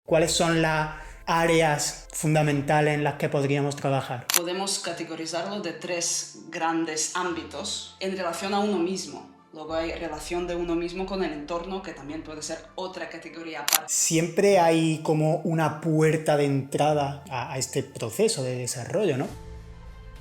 ¿Cuáles son las áreas fundamentales en las que podríamos trabajar? Podemos categorizarlo de 3 grandes ámbitos en relación a uno mismo. Luego hay relación de uno mismo con el entorno, que también puede ser otra categoría aparte. Siempre hay como una puerta de entrada a este proceso de desarrollo, ¿no?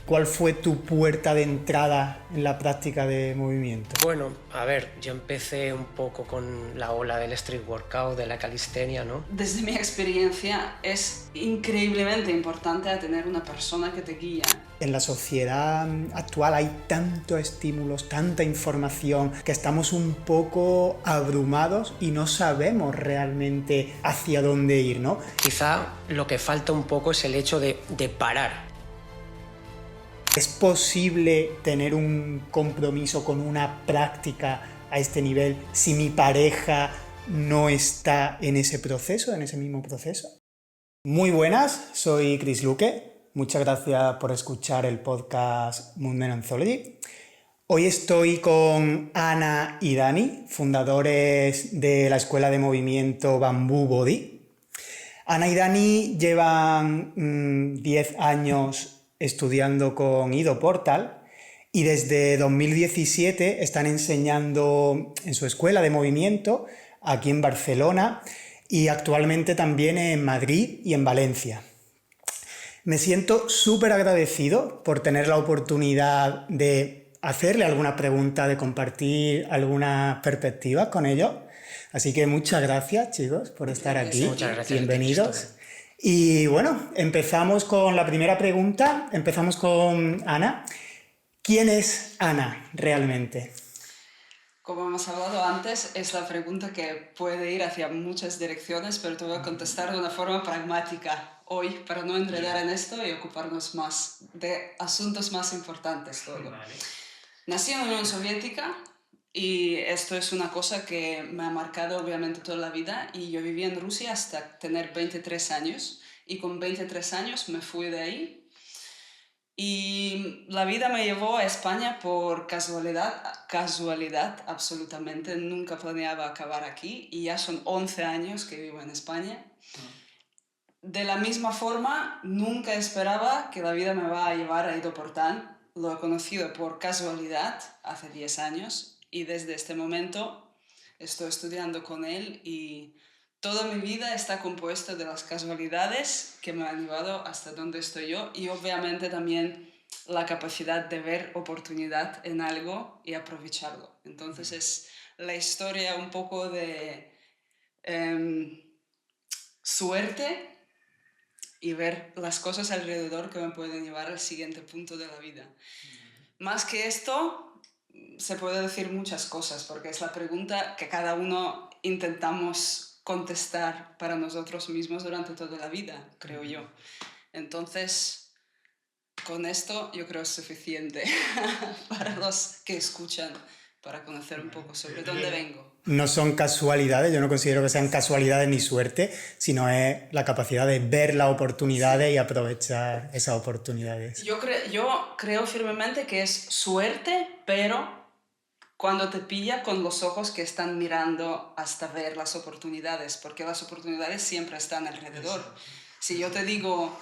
¿Cuál fue tu puerta de entrada en la práctica de movimiento? Bueno, a ver, yo empecé un poco con la ola del street workout, de la calistenia, ¿no? Desde mi experiencia es increíblemente importante tener una persona que te guía. En la sociedad actual hay tantos estímulos, tanta información, que estamos un poco abrumados y no sabemos realmente hacia dónde ir, ¿no? Quizá lo que falta un poco es el hecho de parar. ¿Es posible tener un compromiso con una práctica a este nivel si mi pareja no está en ese proceso, en ese mismo proceso? Muy buenas, soy Chris Luque. Muchas gracias por escuchar el podcast Movement Anthology. Hoy estoy con Ana y Dani, fundadores de la escuela de movimiento Bamboo Body. Ana y Dani llevan 10 años estudiando con Ido Portal y desde 2017 están enseñando en su escuela de movimiento aquí en Barcelona y actualmente también en Madrid y en Valencia. Me siento súper agradecido por tener la oportunidad de hacerle alguna pregunta, de compartir algunas perspectivas con ellos. Así que muchas gracias, chicos, por estar aquí. Muchas gracias. Bienvenidos. Y bueno, empezamos con la primera pregunta. Empezamos con Ana. ¿Quién es Ana realmente? Como hemos hablado antes, es la pregunta que puede ir hacia muchas direcciones, pero te voy a contestar de una forma pragmática hoy para no enredar en esto y ocuparnos más de asuntos más importantes luego. Vale. Nací en la Unión Soviética y esto es una cosa que me ha marcado obviamente toda la vida, y yo viví en Rusia hasta tener 23 años y con 23 años me fui de ahí. Y la vida me llevó a España por casualidad absolutamente. Nunca planeaba acabar aquí y ya son 11 años que vivo en España. De la misma forma, nunca esperaba que la vida me va a llevar a Ido Portal. Lo he conocido por casualidad hace 10 años y desde este momento estoy estudiando con él, y toda mi vida está compuesta de las casualidades que me han llevado hasta donde estoy yo, y obviamente también la capacidad de ver oportunidad en algo y aprovecharlo. Entonces es la historia un poco de suerte y ver las cosas alrededor que me pueden llevar al siguiente punto de la vida. Más que esto, se puede decir muchas cosas, porque es la pregunta que cada uno intentamos contestar para nosotros mismos durante toda la vida, creo yo. Entonces, con esto yo creo es suficiente para los que escuchan, para conocer un poco sobre dónde vengo. No son casualidades, yo no considero que sean casualidades ni suerte, sino es la capacidad de ver las oportunidades y aprovechar esas oportunidades. Yo creo firmemente que es suerte, pero cuando te pilla con los ojos que están mirando hasta ver las oportunidades, porque las oportunidades siempre están alrededor. Si yo te digo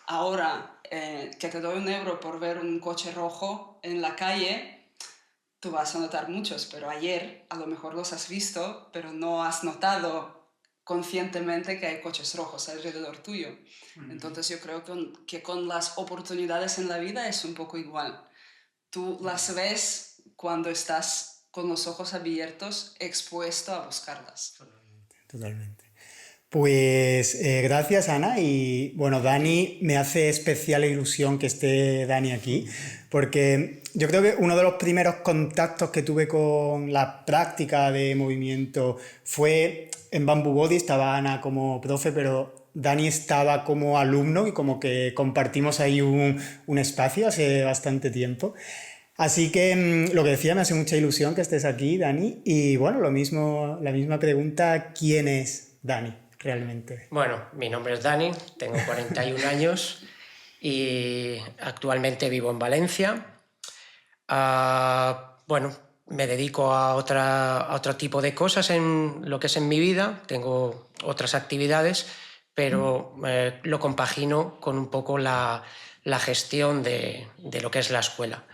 ahora que te doy 1 euro por ver un coche rojo en la calle, tú vas a notar muchos, pero ayer a lo mejor los has visto, pero no has notado conscientemente que hay coches rojos alrededor tuyo. Entonces yo creo que con las oportunidades en la vida es un poco igual. Tú las ves cuando estás con los ojos abiertos, expuesto a buscarlas. Totalmente. Pues gracias, Ana. Y bueno, Dani, me hace especial ilusión que esté Dani aquí, porque yo creo que uno de los primeros contactos que tuve con la práctica de movimiento fue en Bamboo Body. Estaba Ana como profe, pero Dani estaba como alumno y como que compartimos ahí un espacio hace bastante tiempo. Así que lo que decía, me hace mucha ilusión que estés aquí, Dani. Y bueno, lo mismo, la misma pregunta, ¿quién es Dani realmente? Bueno, mi nombre es Dani, tengo 41 años y actualmente vivo en Valencia. Bueno, me dedico a otro tipo de cosas en lo que es en mi vida, tengo otras actividades, pero lo compagino con un poco la gestión de lo que es la escuela.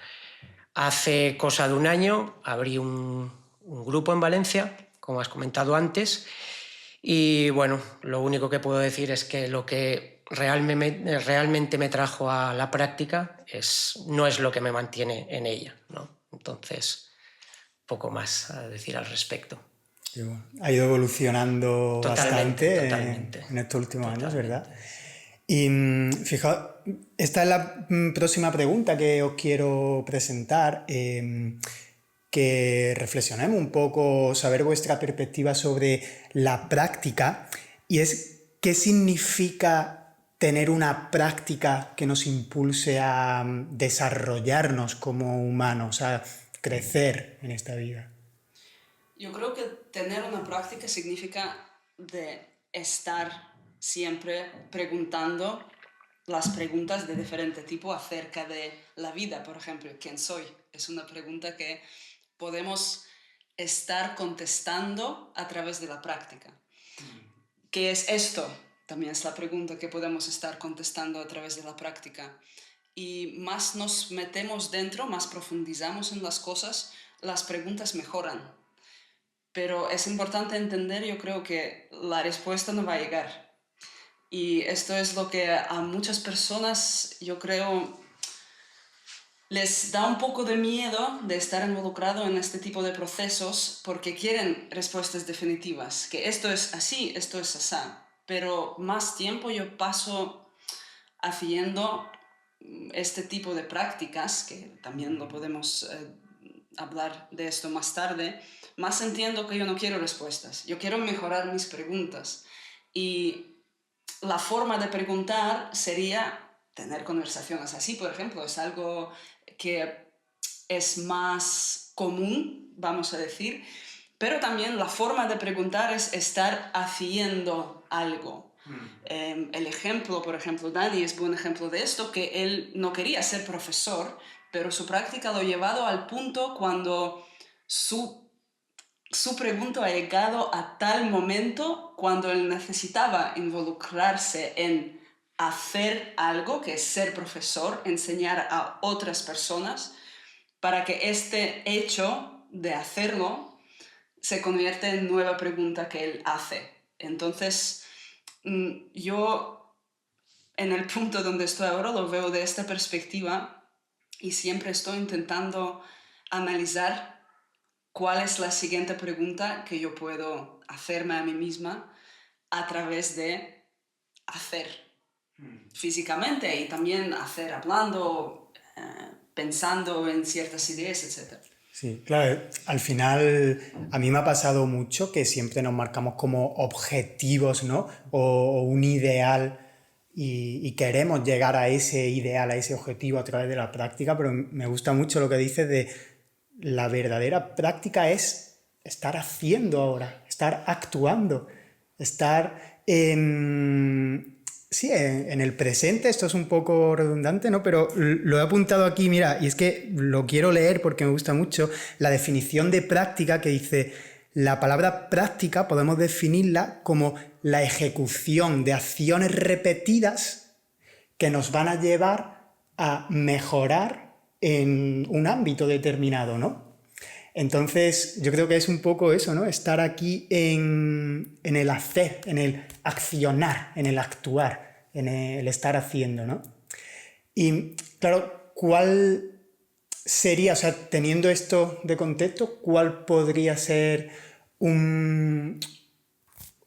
Hace cosa de un año abrí un grupo en Valencia, como has comentado antes, y bueno, lo único que puedo decir es que lo que realmente me trajo a la práctica no es lo que me mantiene en ella, ¿no? Entonces, poco más a decir al respecto. Ha ido evolucionando bastante Totalmente. en estos últimos años, ¿verdad? Y fijaos, esta es la próxima pregunta que os quiero presentar, que reflexionemos un poco, saber vuestra perspectiva sobre la práctica, y es qué significa tener una práctica que nos impulse a desarrollarnos como humanos, a crecer en esta vida. Yo creo que tener una práctica significa de estar siempre preguntando las preguntas de diferente tipo acerca de la vida. Por ejemplo, ¿quién soy? Es una pregunta que podemos estar contestando a través de la práctica. ¿Qué es esto? También es la pregunta que podemos estar contestando a través de la práctica. Y más nos metemos dentro, más profundizamos en las cosas, las preguntas mejoran. Pero es importante entender, yo creo que la respuesta no va a llegar. Y esto es lo que a muchas personas, yo creo, les da un poco de miedo de estar involucrado en este tipo de procesos porque quieren respuestas definitivas, que esto es así, esto es así. Pero más tiempo yo paso haciendo este tipo de prácticas, que también lo podemos hablar de esto más tarde, más entiendo que yo no quiero respuestas, yo quiero mejorar mis preguntas. Y la forma de preguntar sería tener conversaciones así, por ejemplo, es algo que es más común, vamos a decir, pero también la forma de preguntar es estar haciendo algo. El ejemplo, por ejemplo, Dani es buen ejemplo de esto, que él no quería ser profesor, pero su práctica lo ha llevado al punto cuando su pregunta ha llegado a tal momento cuando él necesitaba involucrarse en hacer algo, que es ser profesor, enseñar a otras personas, para que este hecho de hacerlo se convierta en nueva pregunta que él hace. Entonces, yo en el punto donde estoy ahora lo veo de esta perspectiva y siempre estoy intentando analizar cuál es la siguiente pregunta que yo puedo hacerme a mí misma a través de hacer físicamente y también hacer hablando, pensando en ciertas ideas, etc. Sí, claro, al final a mí me ha pasado mucho que siempre nos marcamos como objetivos, ¿no? O un ideal y queremos llegar a ese ideal, a ese objetivo a través de la práctica, pero me gusta mucho lo que dices de la verdadera práctica es estar haciendo ahora, estar actuando, estar sí, en el presente. Esto es un poco redundante, ¿no? Pero lo he apuntado aquí, mira, y es que lo quiero leer porque me gusta mucho, la definición de práctica que dice: la palabra práctica podemos definirla como la ejecución de acciones repetidas que nos van a llevar a mejorar en un ámbito determinado, ¿no? Entonces, yo creo que es un poco eso, ¿no? Estar aquí en el hacer, en el accionar, en el actuar, en el estar haciendo, ¿no? Y, claro, ¿cuál sería, o sea, teniendo esto de contexto, cuál podría ser un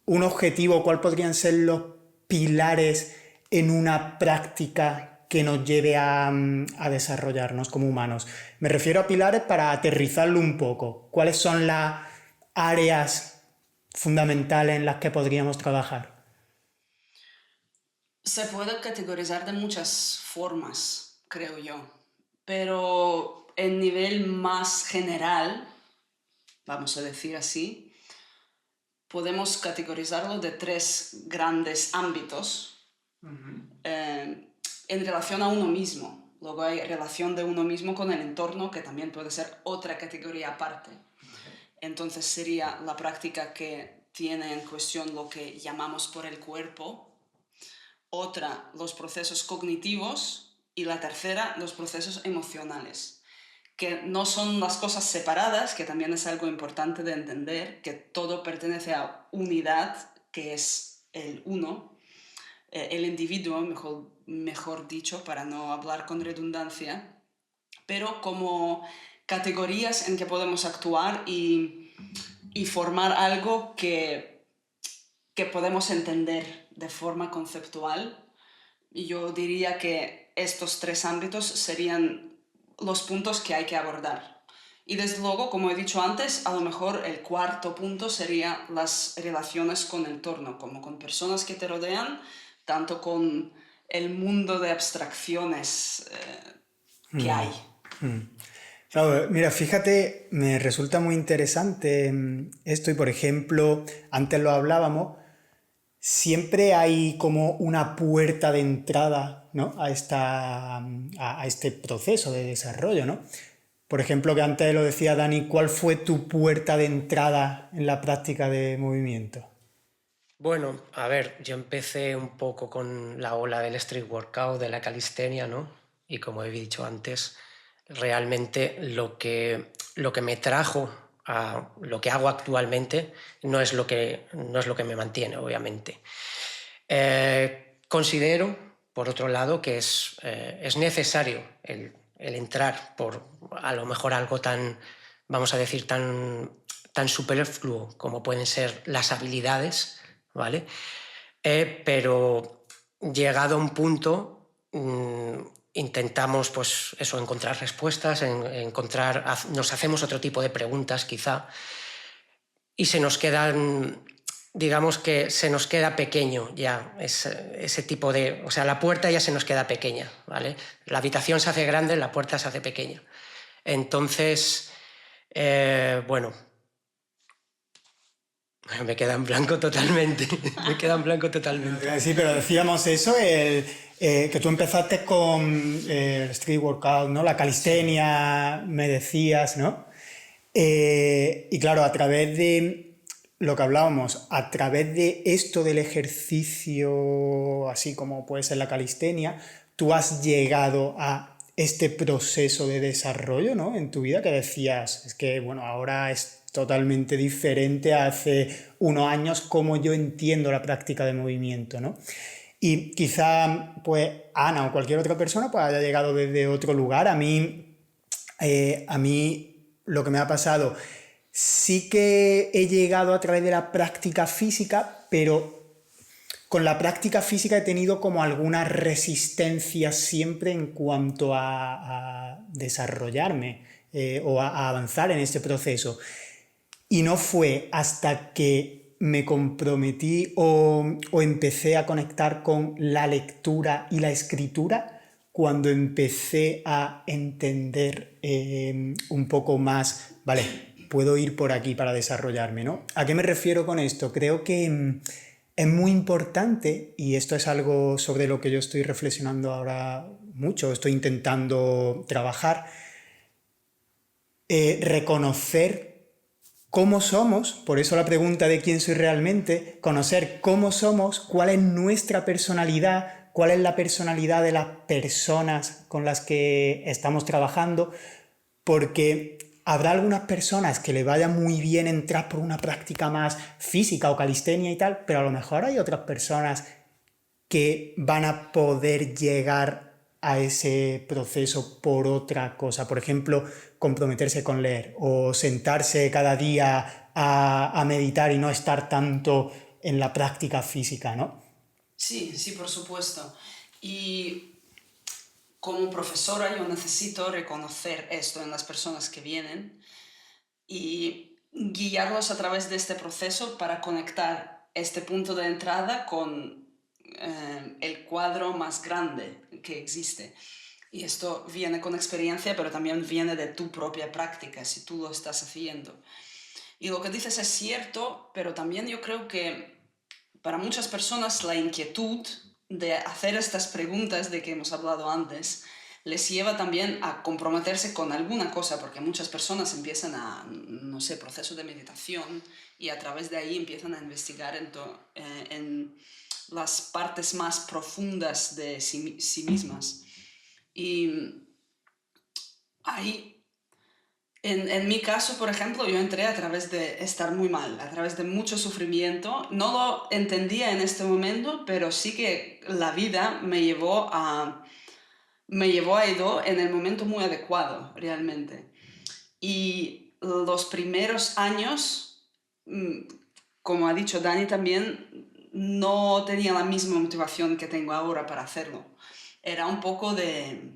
objetivo, cuál podrían ser los pilares en una práctica que nos lleve a desarrollarnos como humanos? Me refiero a pilares para aterrizarlo un poco. ¿Cuáles son las áreas fundamentales en las que podríamos trabajar? Se puede categorizar de muchas formas, creo yo, pero en nivel más general, vamos a decir así, podemos categorizarlo de 3 grandes ámbitos en relación a uno mismo. Luego hay relación de uno mismo con el entorno, que también puede ser otra categoría aparte. Entonces sería la práctica que tiene en cuestión lo que llamamos por el cuerpo, otra los procesos cognitivos y la tercera los procesos emocionales, que no son las cosas separadas, que también es algo importante de entender, que todo pertenece a unidad, que es el uno, el individuo, mejor dicho, para no hablar con redundancia, pero como categorías en que podemos actuar y formar algo que podemos entender de forma conceptual. Y yo diría que estos tres ámbitos serían los puntos que hay que abordar. Y desde luego, como he dicho antes, a lo mejor el cuarto punto sería las relaciones con el entorno, como con personas que te rodean, tanto con el mundo de abstracciones que hay. Claro, mira, fíjate, me resulta muy interesante esto y, por ejemplo, antes lo hablábamos, siempre hay como una puerta de entrada, ¿no? a este proceso de desarrollo, ¿no? Por ejemplo, que antes lo decía Dani, ¿cuál fue tu puerta de entrada en la práctica de movimiento? Bueno, a ver, yo empecé un poco con la ola del street workout, de la calistenia, ¿no? Y como he dicho antes, realmente lo que me trajo a lo que hago actualmente no es lo que me mantiene, obviamente. Considero, por otro lado, que es necesario el entrar por a lo mejor algo tan, vamos a decir, tan superfluo como pueden ser las habilidades, ¿vale? Pero llegado a un punto intentamos pues eso, encontrar respuestas, nos hacemos otro tipo de preguntas quizá y se nos quedan, digamos que se nos queda pequeño ya ese tipo de, o sea, la puerta ya se nos queda pequeña, ¿vale? La habitación se hace grande, la puerta se hace pequeña. Entonces, bueno, me queda en blanco totalmente. Me queda en blanco totalmente. Sí, pero decíamos eso, que tú empezaste con el street workout, ¿no? La calistenia, me decías, ¿no? Y claro, a través de lo que hablábamos, a través de esto del ejercicio, así como puede ser la calistenia, tú has llegado a este proceso de desarrollo, ¿no? En tu vida que decías, es que, bueno, ahora es totalmente diferente a hace unos años como yo entiendo la práctica de movimiento, ¿no? Y quizá, pues, Ana o cualquier otra persona pues haya llegado desde otro lugar. A mí lo que me ha pasado, sí que he llegado a través de la práctica física, pero con la práctica física he tenido como alguna resistencia siempre en cuanto a desarrollarme o a avanzar en este proceso. Y no fue hasta que me comprometí o empecé a conectar con la lectura y la escritura cuando empecé a entender un poco más, vale, puedo ir por aquí para desarrollarme, ¿no? ¿A qué me refiero con esto? Creo que es muy importante, y esto es algo sobre lo que yo estoy reflexionando ahora mucho, estoy intentando trabajar, reconocer cómo somos, por eso la pregunta de quién soy realmente, conocer cómo somos, cuál es nuestra personalidad, cuál es la personalidad de las personas con las que estamos trabajando, porque habrá algunas personas que le vaya muy bien entrar por una práctica más física o calistenia y tal, pero a lo mejor hay otras personas que van a poder llegar a ese proceso por otra cosa. Por ejemplo, comprometerse con leer o sentarse cada día a meditar y no estar tanto en la práctica física, ¿no? Sí, sí, por supuesto. Y como profesora yo necesito reconocer esto en las personas que vienen y guiarlos a través de este proceso para conectar este punto de entrada con el cuadro más grande que existe. Y esto viene con experiencia, pero también viene de tu propia práctica, si tú lo estás haciendo. Y lo que dices es cierto, pero también yo creo que para muchas personas la inquietud de hacer estas preguntas de que hemos hablado antes les lleva también a comprometerse con alguna cosa, porque muchas personas empiezan a, no sé, proceso de meditación y a través de ahí empiezan a investigar en las partes más profundas de sí mismas. Y ahí, en mi caso, por ejemplo, yo entré a través de estar muy mal, a través de mucho sufrimiento. No lo entendía en este momento, pero sí que la vida me llevó a Edo en el momento muy adecuado, realmente. Y los primeros años, como ha dicho Dani también, no tenía la misma motivación que tengo ahora para hacerlo. Era un poco de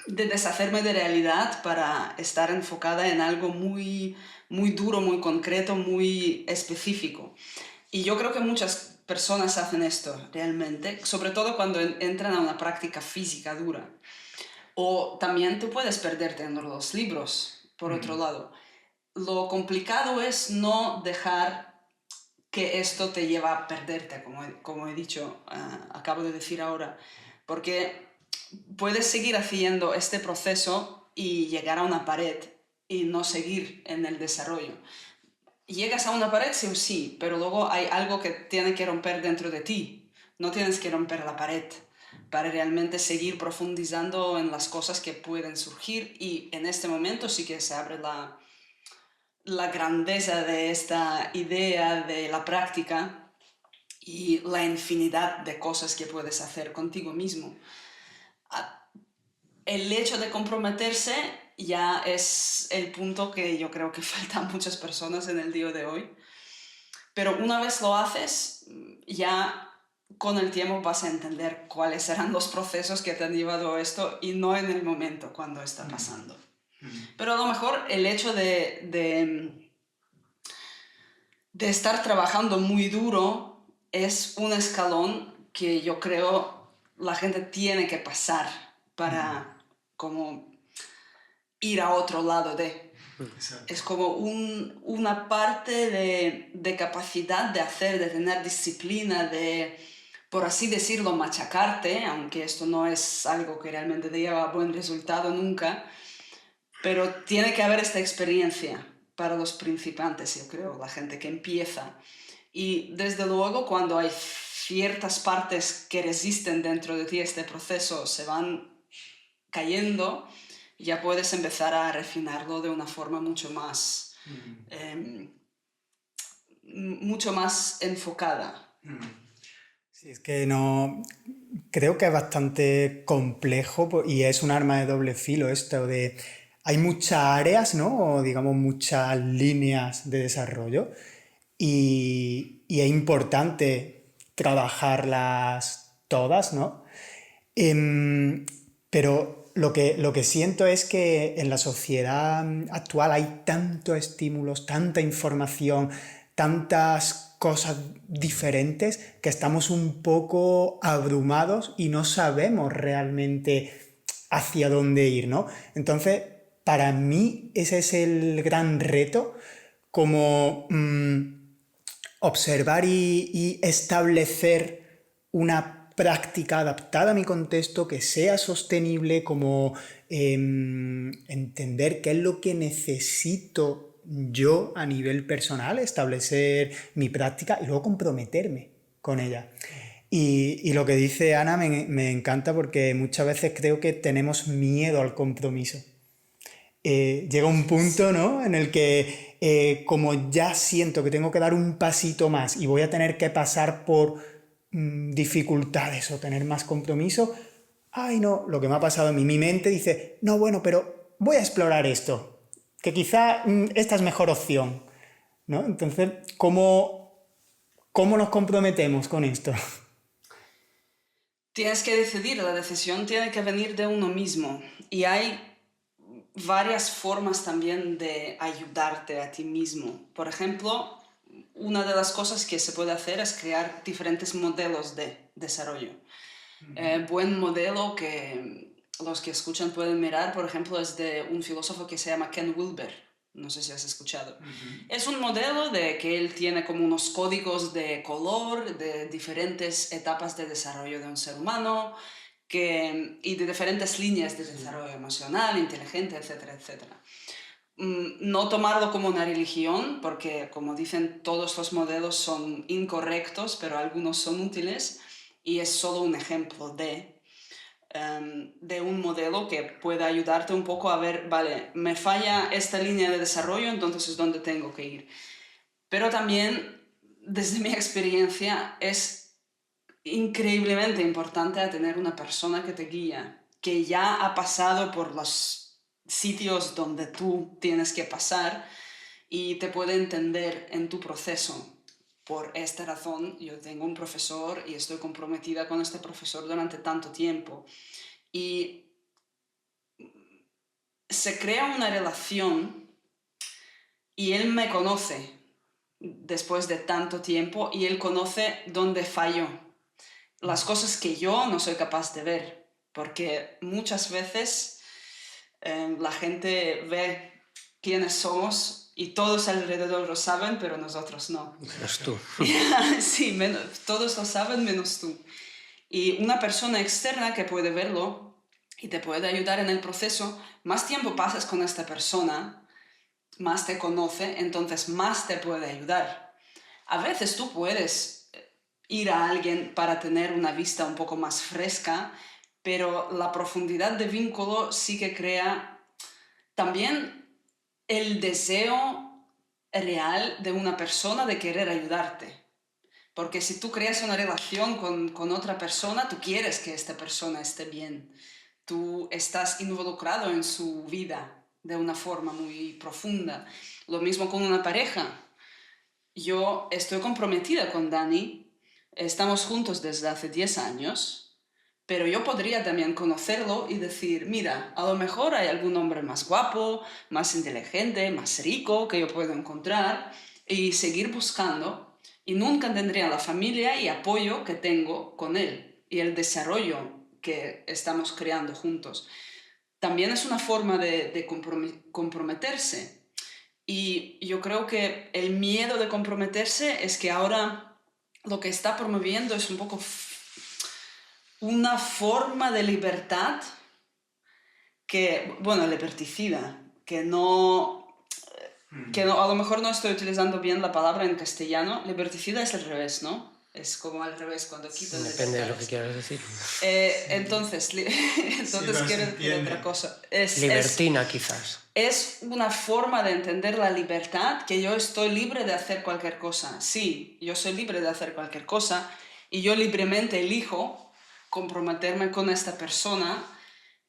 deshacerme de realidad para estar enfocada en algo muy, muy duro, muy concreto, muy específico. Y yo creo que muchas personas hacen esto realmente, sobre todo cuando entran a una práctica física dura. O también tú puedes perderte en los libros, por otro lado. Lo complicado es no dejar que esto te lleve a perderte, como he dicho, acabo de decir ahora. Porque puedes seguir haciendo este proceso y llegar a una pared y no seguir en el desarrollo. Llegas a una pared sí o sí, pero luego hay algo que tiene que romper dentro de ti. No tienes que romper la pared para realmente seguir profundizando en las cosas que pueden surgir, y en este momento sí que se abre la grandeza de esta idea de la práctica y la infinidad de cosas que puedes hacer contigo mismo. El hecho de comprometerse ya es el punto que yo creo que faltan muchas personas en el día de hoy. Pero una vez lo haces, ya con el tiempo vas a entender cuáles serán los procesos que te han llevado a esto, y no en el momento cuando está pasando. Pero a lo mejor el hecho de estar trabajando muy duro es un escalón que yo creo la gente tiene que pasar para como ir a otro lado de... Exacto. Es como una parte de capacidad de hacer, de tener disciplina, de, por así decirlo, machacarte, aunque esto no es algo que realmente te lleva a buen resultado nunca, pero tiene que haber esta experiencia para los principiantes, yo creo, la gente que empieza. Y desde luego, cuando hay ciertas partes que resisten dentro de ti este proceso, se van cayendo, ya puedes empezar a refinarlo de una forma mucho más enfocada. Sí, es que no. Creo que es bastante complejo y es un arma de doble filo esto de. Hay muchas áreas, ¿no? O digamos muchas líneas de desarrollo y es importante trabajarlas todas, ¿no? Pero lo que siento es que en la sociedad actual hay tantos estímulos, tanta información, tantas cosas diferentes, que estamos un poco abrumados y no sabemos realmente hacia dónde ir, ¿no? Entonces, para mí ese es el gran reto, como observar y establecer una práctica adaptada a mi contexto, que sea sostenible, como entender qué es lo que necesito yo a nivel personal, establecer mi práctica y luego comprometerme con ella. Y lo que dice Ana me encanta, porque muchas veces creo que tenemos miedo al compromiso. Llega un punto, ¿no?, en el que como ya siento que tengo que dar un pasito más y voy a tener que pasar por dificultades o tener más compromiso, ay no, lo que me ha pasado en mi mente dice, no, bueno, pero voy a explorar esto, que quizá esta es mejor opción, ¿no? Entonces, ¿cómo nos comprometemos con esto? Tienes que decidir, la decisión tiene que venir de uno mismo, y hay varias formas también de ayudarte a ti mismo. Por ejemplo, una de las cosas que se puede hacer es crear diferentes modelos de desarrollo. Buen modelo que los que escuchan pueden mirar, por ejemplo, es de un filósofo que se llama Ken Wilber. No sé si has escuchado. Es un modelo de que él tiene como unos códigos de color de diferentes etapas de desarrollo de un ser humano, y de diferentes líneas de desarrollo emocional, inteligente, etcétera, etcétera. no tomarlo como una religión, porque como dicen, todos los modelos son incorrectos, pero algunos son útiles, y es solo un ejemplo de un modelo que pueda ayudarte un poco a ver, vale, me falla esta línea de desarrollo, entonces es donde tengo que ir. Pero también, desde mi experiencia, es increíblemente importante tener una persona que te guía, que ya ha pasado por los sitios donde tú tienes que pasar y te puede entender en tu proceso. Por esta razón, yo tengo un profesor y estoy comprometida con este profesor durante tanto tiempo. Y se crea una relación y él me conoce después de tanto tiempo y él conoce dónde fallo, las cosas que yo no soy capaz de ver, porque muchas veces la gente ve quiénes somos y todos alrededor lo saben, pero nosotros no. Menos tú. Sí, todos lo saben menos tú. Y una persona externa que puede verlo y te puede ayudar en el proceso, más tiempo pasas con esta persona, más te conoce, entonces más te puede ayudar. A veces tú puedes ir a alguien para tener una vista un poco más fresca, pero la profundidad de vínculo sí que crea también el deseo real de una persona de querer ayudarte. Porque si tú creas una relación con otra persona, tú quieres que esta persona esté bien. Tú estás involucrado en su vida de una forma muy profunda. Lo mismo con una pareja. Yo estoy comprometida con Dani, estamos juntos desde hace 10 años, pero yo podría también conocerlo y decir, mira, a lo mejor hay algún hombre más guapo, más inteligente, más rico que yo puedo encontrar y seguir buscando y nunca tendría la familia y apoyo que tengo con él y el desarrollo que estamos creando juntos. También es una forma de comprometerse. Y yo creo que el miedo de comprometerse es que ahora lo que está promoviendo es un poco una forma de libertad que, bueno, liberticida, que a lo mejor no estoy utilizando bien la palabra en castellano. Liberticida es al revés, ¿no? Es como al revés cuando quitas Depende de lo que quieras decir. Entonces quiero decir otra cosa. Libertina, quizás. Es una forma de entender la libertad, que yo estoy libre de hacer cualquier cosa. Sí, yo soy libre de hacer cualquier cosa y yo libremente elijo comprometerme con esta persona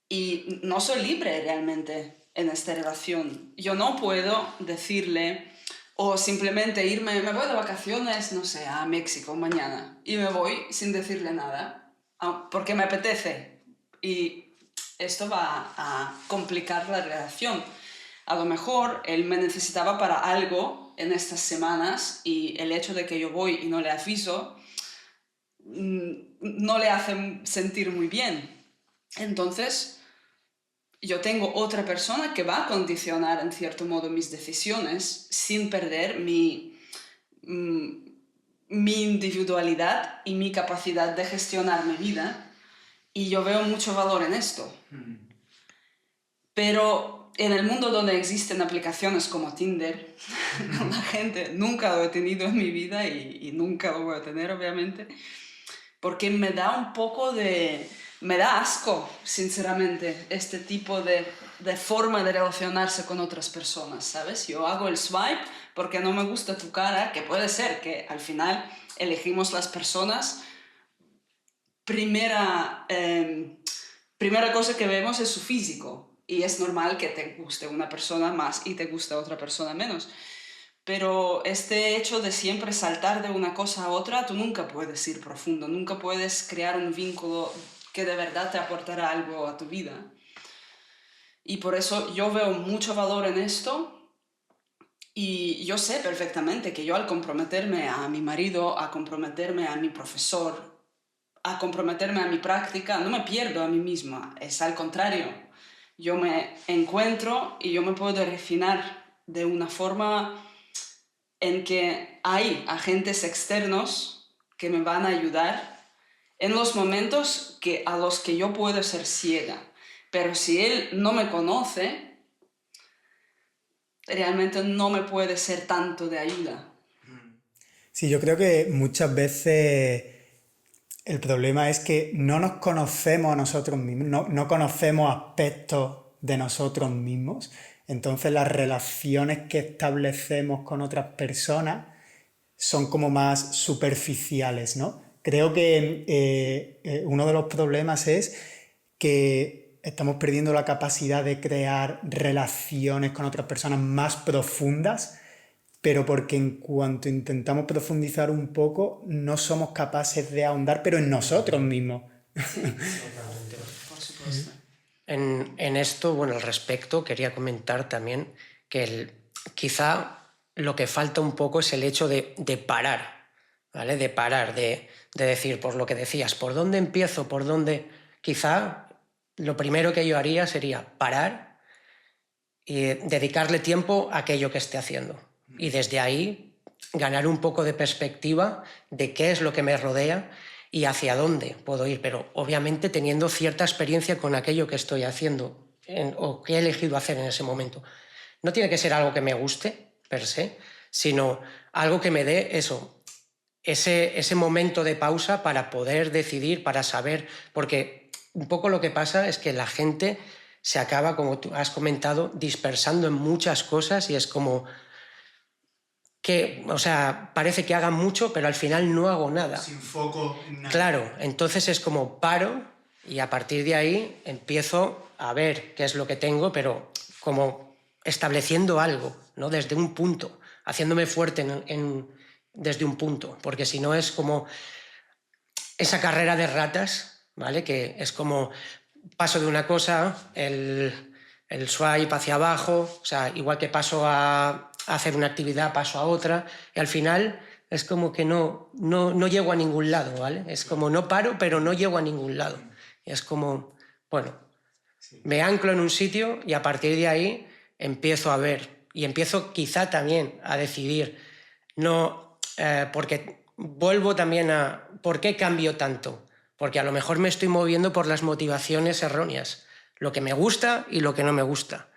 y no soy libre realmente en esta relación. Yo no puedo decirle o simplemente me voy de vacaciones, no sé, a México mañana y me voy sin decirle nada porque me apetece y esto va a complicar la relación. A lo mejor él me necesitaba para algo en estas semanas y el hecho de que yo voy y no le aviso no le hace sentir muy bien. Entonces, yo tengo otra persona que va a condicionar en cierto modo mis decisiones sin perder mi individualidad y mi capacidad de gestionar mi vida. Y yo veo mucho valor en esto. Pero en el mundo donde existen aplicaciones como Tinder, la gente, nunca lo he tenido en mi vida y nunca lo voy a tener, obviamente, porque me da un poco me da asco, sinceramente, este tipo de forma de relacionarse con otras personas, ¿sabes? Yo hago el swipe porque no me gusta tu cara, que puede ser que al final elegimos las personas. Primera cosa que vemos es su físico y es normal que te guste una persona más y te guste otra persona menos. Pero este hecho de siempre saltar de una cosa a otra, tú nunca puedes ir profundo, nunca puedes crear un vínculo que de verdad te aportará algo a tu vida. Y por eso yo veo mucho valor en esto y yo sé perfectamente que yo al comprometerme a mi marido, a comprometerme a mi profesor, a comprometerme a mi práctica, no me pierdo a mí misma, es al contrario. Yo me encuentro y yo me puedo refinar de una forma en que hay agentes externos que me van a ayudar en los momentos a los que yo puedo ser ciega. Pero si él no me conoce, realmente no me puede ser tanto de ayuda. Sí, yo creo que muchas veces el problema es que no nos conocemos a nosotros mismos, no conocemos aspectos de nosotros mismos. Entonces las relaciones que establecemos con otras personas son como más superficiales, ¿no? Creo que uno de los problemas es que estamos perdiendo la capacidad de crear relaciones con otras personas más profundas, pero porque en cuanto intentamos profundizar un poco, no somos capaces de ahondar, pero en nosotros mismos. Por supuesto. En esto, bueno, al respecto, quería comentar también que quizá lo que falta un poco es el hecho de parar, ¿vale? De parar, de decir, por lo que decías, ¿por dónde empiezo? ¿Por dónde? Quizá lo primero que yo haría sería parar y dedicarle tiempo a aquello que esté haciendo. Y desde ahí ganar un poco de perspectiva de qué es lo que me rodea y hacia dónde puedo ir, pero obviamente teniendo cierta experiencia con aquello que estoy haciendo o que he elegido hacer en ese momento. No tiene que ser algo que me guste, per se, sino algo que me dé eso, ese momento de pausa para poder decidir, para saber, porque un poco lo que pasa es que la gente se acaba, como tú has comentado, dispersando en muchas cosas y es como que, o sea, parece que haga mucho, pero al final no hago nada. Sin foco en nada. Claro, entonces es como paro y a partir de ahí empiezo a ver qué es lo que tengo, pero como estableciendo algo, ¿no? Desde un punto, haciéndome fuerte desde un punto, porque si no es como esa carrera de ratas, ¿vale? Que es como paso de una cosa, el swipe hacia abajo, o sea, igual que paso a hacer una actividad, paso a otra, y al final es como que no llego a ningún lado, ¿vale? Es como no paro, pero no llego a ningún lado. Y es como, bueno, me anclo en un sitio y a partir de ahí empiezo a ver y empiezo quizá también a decidir, no, porque vuelvo también a, ¿por qué cambio tanto? Porque a lo mejor me estoy moviendo por las motivaciones erróneas, lo que me gusta y lo que no me gusta.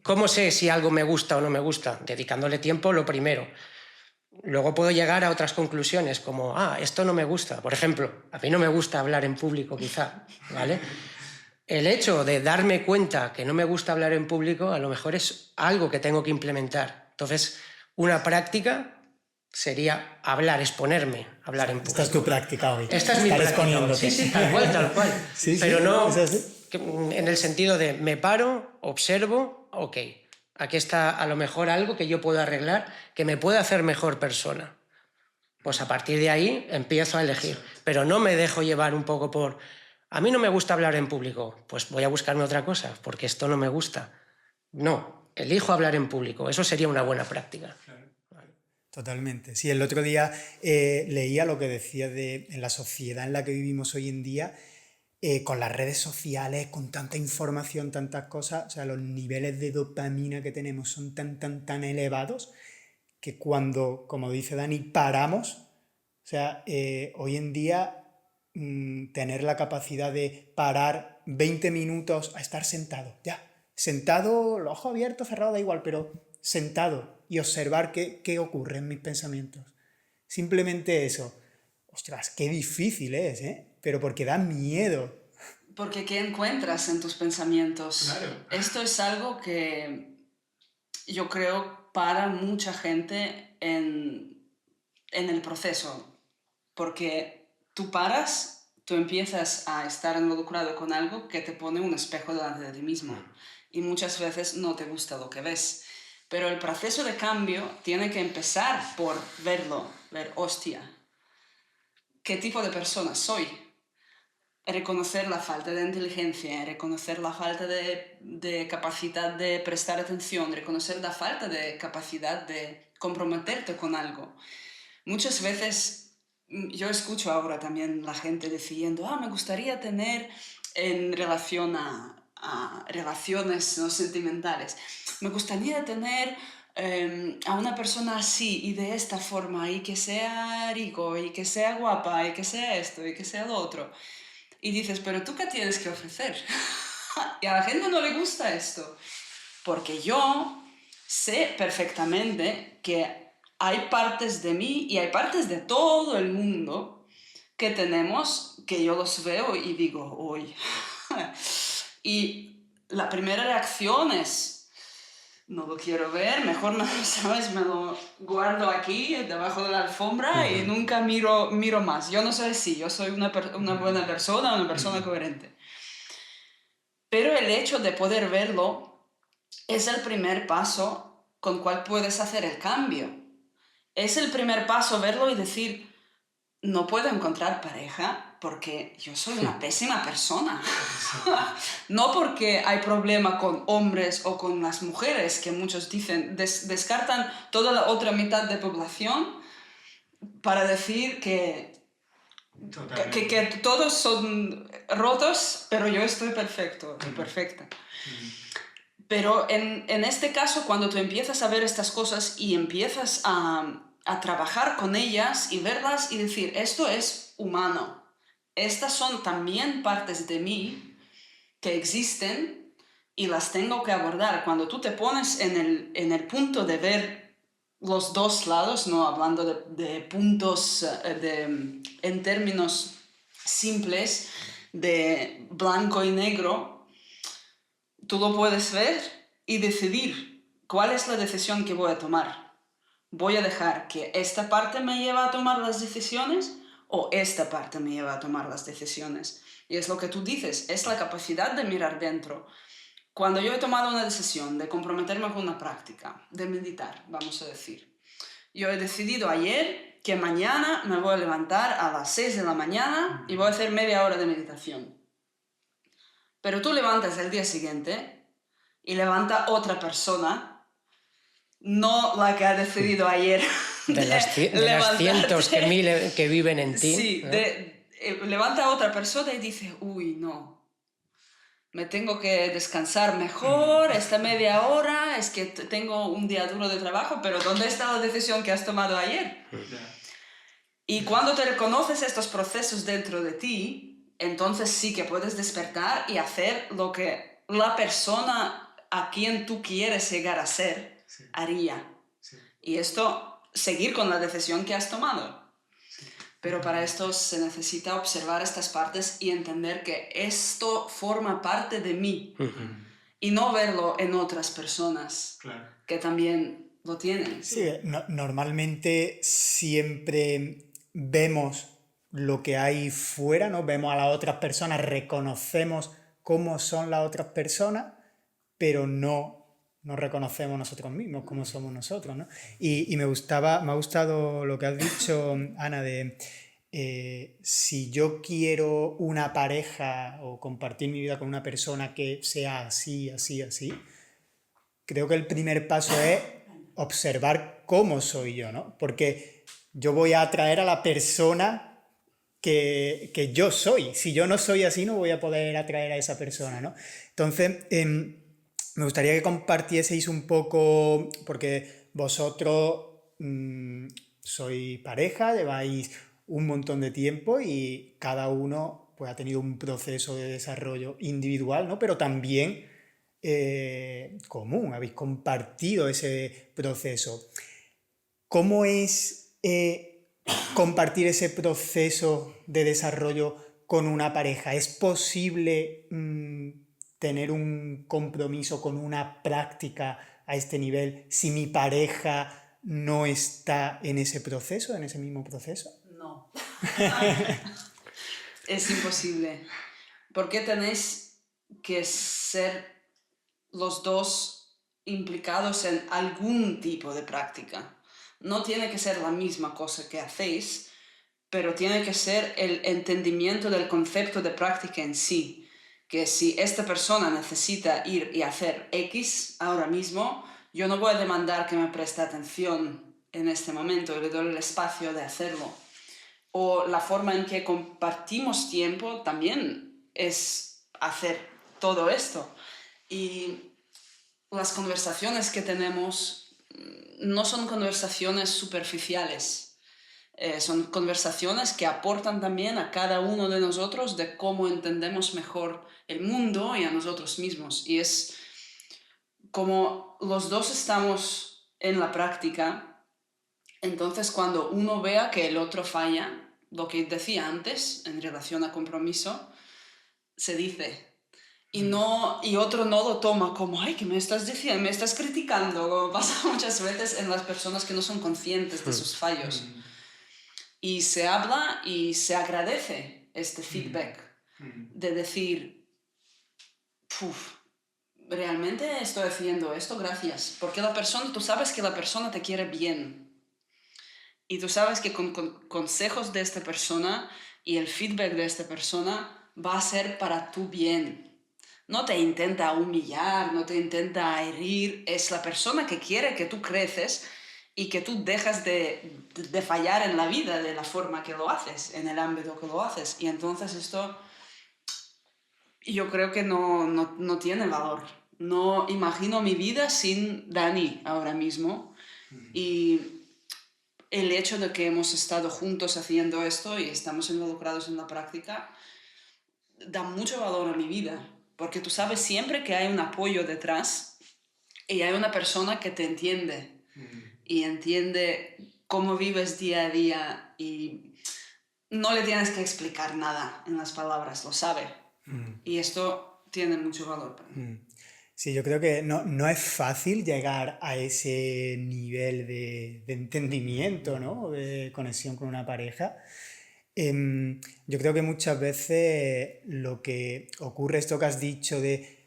¿Cómo sé si algo me gusta o no me gusta? Dedicándole tiempo, lo primero. Luego puedo llegar a otras conclusiones, como, esto no me gusta. Por ejemplo, a mí no me gusta hablar en público, quizá, ¿vale? El hecho de darme cuenta que no me gusta hablar en público, a lo mejor es algo que tengo que implementar. Entonces, una práctica sería hablar, exponerme, hablar en público. Esta es tu práctica hoy. Esta es mi práctica. Sí, tal cual. Sí, pero sí, no es así. en el sentido de me paro, observo, ok, aquí está a lo mejor algo que yo puedo arreglar, que me puede hacer mejor persona. Pues a partir de ahí empiezo a elegir, pero no me dejo llevar un poco por, a mí no me gusta hablar en público, pues voy a buscarme otra cosa, porque esto no me gusta. No, elijo hablar en público, eso sería una buena práctica. Totalmente. Sí, el otro día leía lo que decía en la sociedad en la que vivimos hoy en día, con las redes sociales, con tanta información, tantas cosas, o sea, los niveles de dopamina que tenemos son tan elevados que cuando, como dice Dani, paramos, o sea, hoy en día tener la capacidad de parar 20 minutos a estar sentado, ya, sentado, los ojos abiertos, cerrados, da igual, pero sentado y observar qué ocurre en mis pensamientos. Simplemente eso. Ostras, qué difícil es, ¿eh? Pero porque da miedo. Porque ¿qué encuentras en tus pensamientos? Claro. Esto es algo que yo creo para mucha gente en el proceso. Porque tú paras, tú empiezas a estar involucrado con algo que te pone un espejo delante de ti mismo. Y muchas veces no te gusta lo que ves. Pero el proceso de cambio tiene que empezar por verlo, ver, hostia, ¿qué tipo de persona soy? Reconocer la falta de inteligencia, reconocer la falta de capacidad de prestar atención, reconocer la falta de capacidad de comprometerte con algo. Muchas veces yo escucho ahora también la gente diciendo, me gustaría tener en relación a relaciones no sentimentales, me gustaría tener a una persona así y de esta forma y que sea rico y que sea guapa y que sea esto y que sea lo otro. Y dices, pero ¿tú qué tienes que ofrecer? Y a la gente no le gusta esto. Porque yo sé perfectamente que hay partes de mí y hay partes de todo el mundo que tenemos, que yo los veo y digo, uy. Y la primera reacción es, no lo quiero ver, mejor no, ¿sabes? Me lo guardo aquí, debajo de la alfombra y nunca miro más. Yo no soy así, yo soy una buena persona, una persona coherente. Pero el hecho de poder verlo es el primer paso con cual puedes hacer el cambio. Es el primer paso verlo y decir, no puedo encontrar pareja porque yo soy una pésima persona. No porque hay problema con hombres o con las mujeres, que muchos dicen, descartan toda la otra mitad de población para decir que todos son rotos, pero yo estoy perfecto y perfecta. Pero en este caso, cuando tú empiezas a ver estas cosas y empiezas a trabajar con ellas y verlas y decir, esto es humano, estas son también partes de mí que existen y las tengo que abordar. Cuando tú te pones en el punto de ver los dos lados, no hablando de puntos en términos simples, de blanco y negro, tú lo puedes ver y decidir cuál es la decisión que voy a tomar. ¿Voy a dejar que esta parte me lleve a tomar las decisiones o esta parte me lleva a tomar las decisiones? Y es lo que tú dices, es la capacidad de mirar dentro. Cuando yo he tomado una decisión de comprometerme con una práctica, de meditar, vamos a decir, yo he decidido ayer que mañana me voy a levantar a las 6 de la mañana y voy a hacer media hora de meditación. Pero tú levantas el día siguiente y levanta otra persona, no la que ha decidido ayer. De las cientos que viven en ti. Sí, ¿no? Levanta a otra persona y dice, uy, no, me tengo que descansar mejor, esta media hora, es que tengo un día duro de trabajo, pero ¿dónde está la decisión que has tomado ayer? Y cuando te reconoces estos procesos dentro de ti, entonces sí que puedes despertar y hacer lo que la persona a quien tú quieres llegar a ser haría. Y esto, seguir con la decisión que has tomado. Pero para esto se necesita observar estas partes y entender que esto forma parte de mí. Y no verlo en otras personas que también lo tienen. Sí, normalmente siempre vemos lo que hay fuera, ¿no? Vemos a las otras personas, reconocemos cómo son las otras personas, pero no reconocemos nosotros mismos cómo somos nosotros, ¿no? Y me ha gustado lo que has dicho, Ana, de si yo quiero una pareja o compartir mi vida con una persona que sea así, así, así, creo que el primer paso es observar cómo soy yo, ¿no? Porque yo voy a atraer a la persona que yo soy. Si yo no soy así, no voy a poder atraer a esa persona, ¿no? Entonces, me gustaría que compartieseis un poco, porque vosotros sois pareja, lleváis un montón de tiempo y cada uno pues, ha tenido un proceso de desarrollo individual, ¿no? Pero también común, habéis compartido ese proceso. ¿Cómo es compartir ese proceso de desarrollo con una pareja? ¿Es posible tener un compromiso con una práctica a este nivel si mi pareja no está en ese proceso, en ese mismo proceso? No. Es imposible. Porque tenéis que ser los dos implicados en algún tipo de práctica. No tiene que ser la misma cosa que hacéis, pero tiene que ser el entendimiento del concepto de práctica en sí. Que si esta persona necesita ir y hacer X ahora mismo, yo no voy a demandar que me preste atención en este momento y le doy el espacio de hacerlo. O la forma en que compartimos tiempo también es hacer todo esto. Y las conversaciones que tenemos no son conversaciones superficiales. Son conversaciones que aportan también a cada uno de nosotros de cómo entendemos mejor el mundo y a nosotros mismos. Y es como los dos estamos en la práctica, entonces cuando uno vea que el otro falla, lo que decía antes en relación a compromiso, se dice. Y otro no lo toma como, ay, ¿qué me estás diciendo? Me estás criticando, como pasa muchas veces en las personas que no son conscientes de sus fallos. Y se habla y se agradece este feedback de decir, "Puf, realmente estoy haciendo esto, gracias". Porque tú sabes que la persona te quiere bien. Y tú sabes que con consejos de esta persona y el feedback de esta persona va a ser para tu bien. No te intenta humillar, no te intenta herir. Es la persona que quiere que tú creces y que tú dejas de fallar en la vida de la forma que lo haces, en el ámbito que lo haces. Y entonces esto yo creo que no tiene valor. No imagino mi vida sin Dani ahora mismo. Y el hecho de que hemos estado juntos haciendo esto y estamos involucrados en la práctica da mucho valor a mi vida, porque tú sabes siempre que hay un apoyo detrás y hay una persona que te entiende y entiende cómo vives día a día y no le tienes que explicar nada en las palabras, lo sabe. Y esto tiene mucho valor para mí. Sí, yo creo que no es fácil llegar a ese nivel de entendimiento, ¿no? De conexión con una pareja. Yo creo que muchas veces lo que ocurre, esto que has dicho de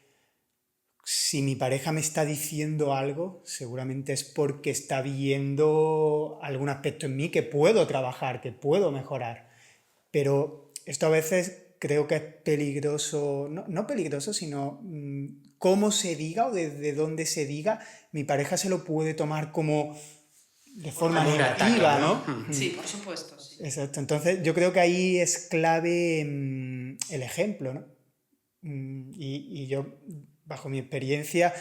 si mi pareja me está diciendo algo, seguramente es porque está viendo algún aspecto en mí que puedo trabajar, que puedo mejorar. Pero esto a veces creo que es peligroso, no peligroso, sino cómo se diga o desde dónde se diga, mi pareja se lo puede tomar como de forma Como un negativa, ataque, ¿no? Sí, por supuesto. Sí. Exacto. Entonces yo creo que ahí es clave el ejemplo, ¿no? Y yo, bajo mi experiencia,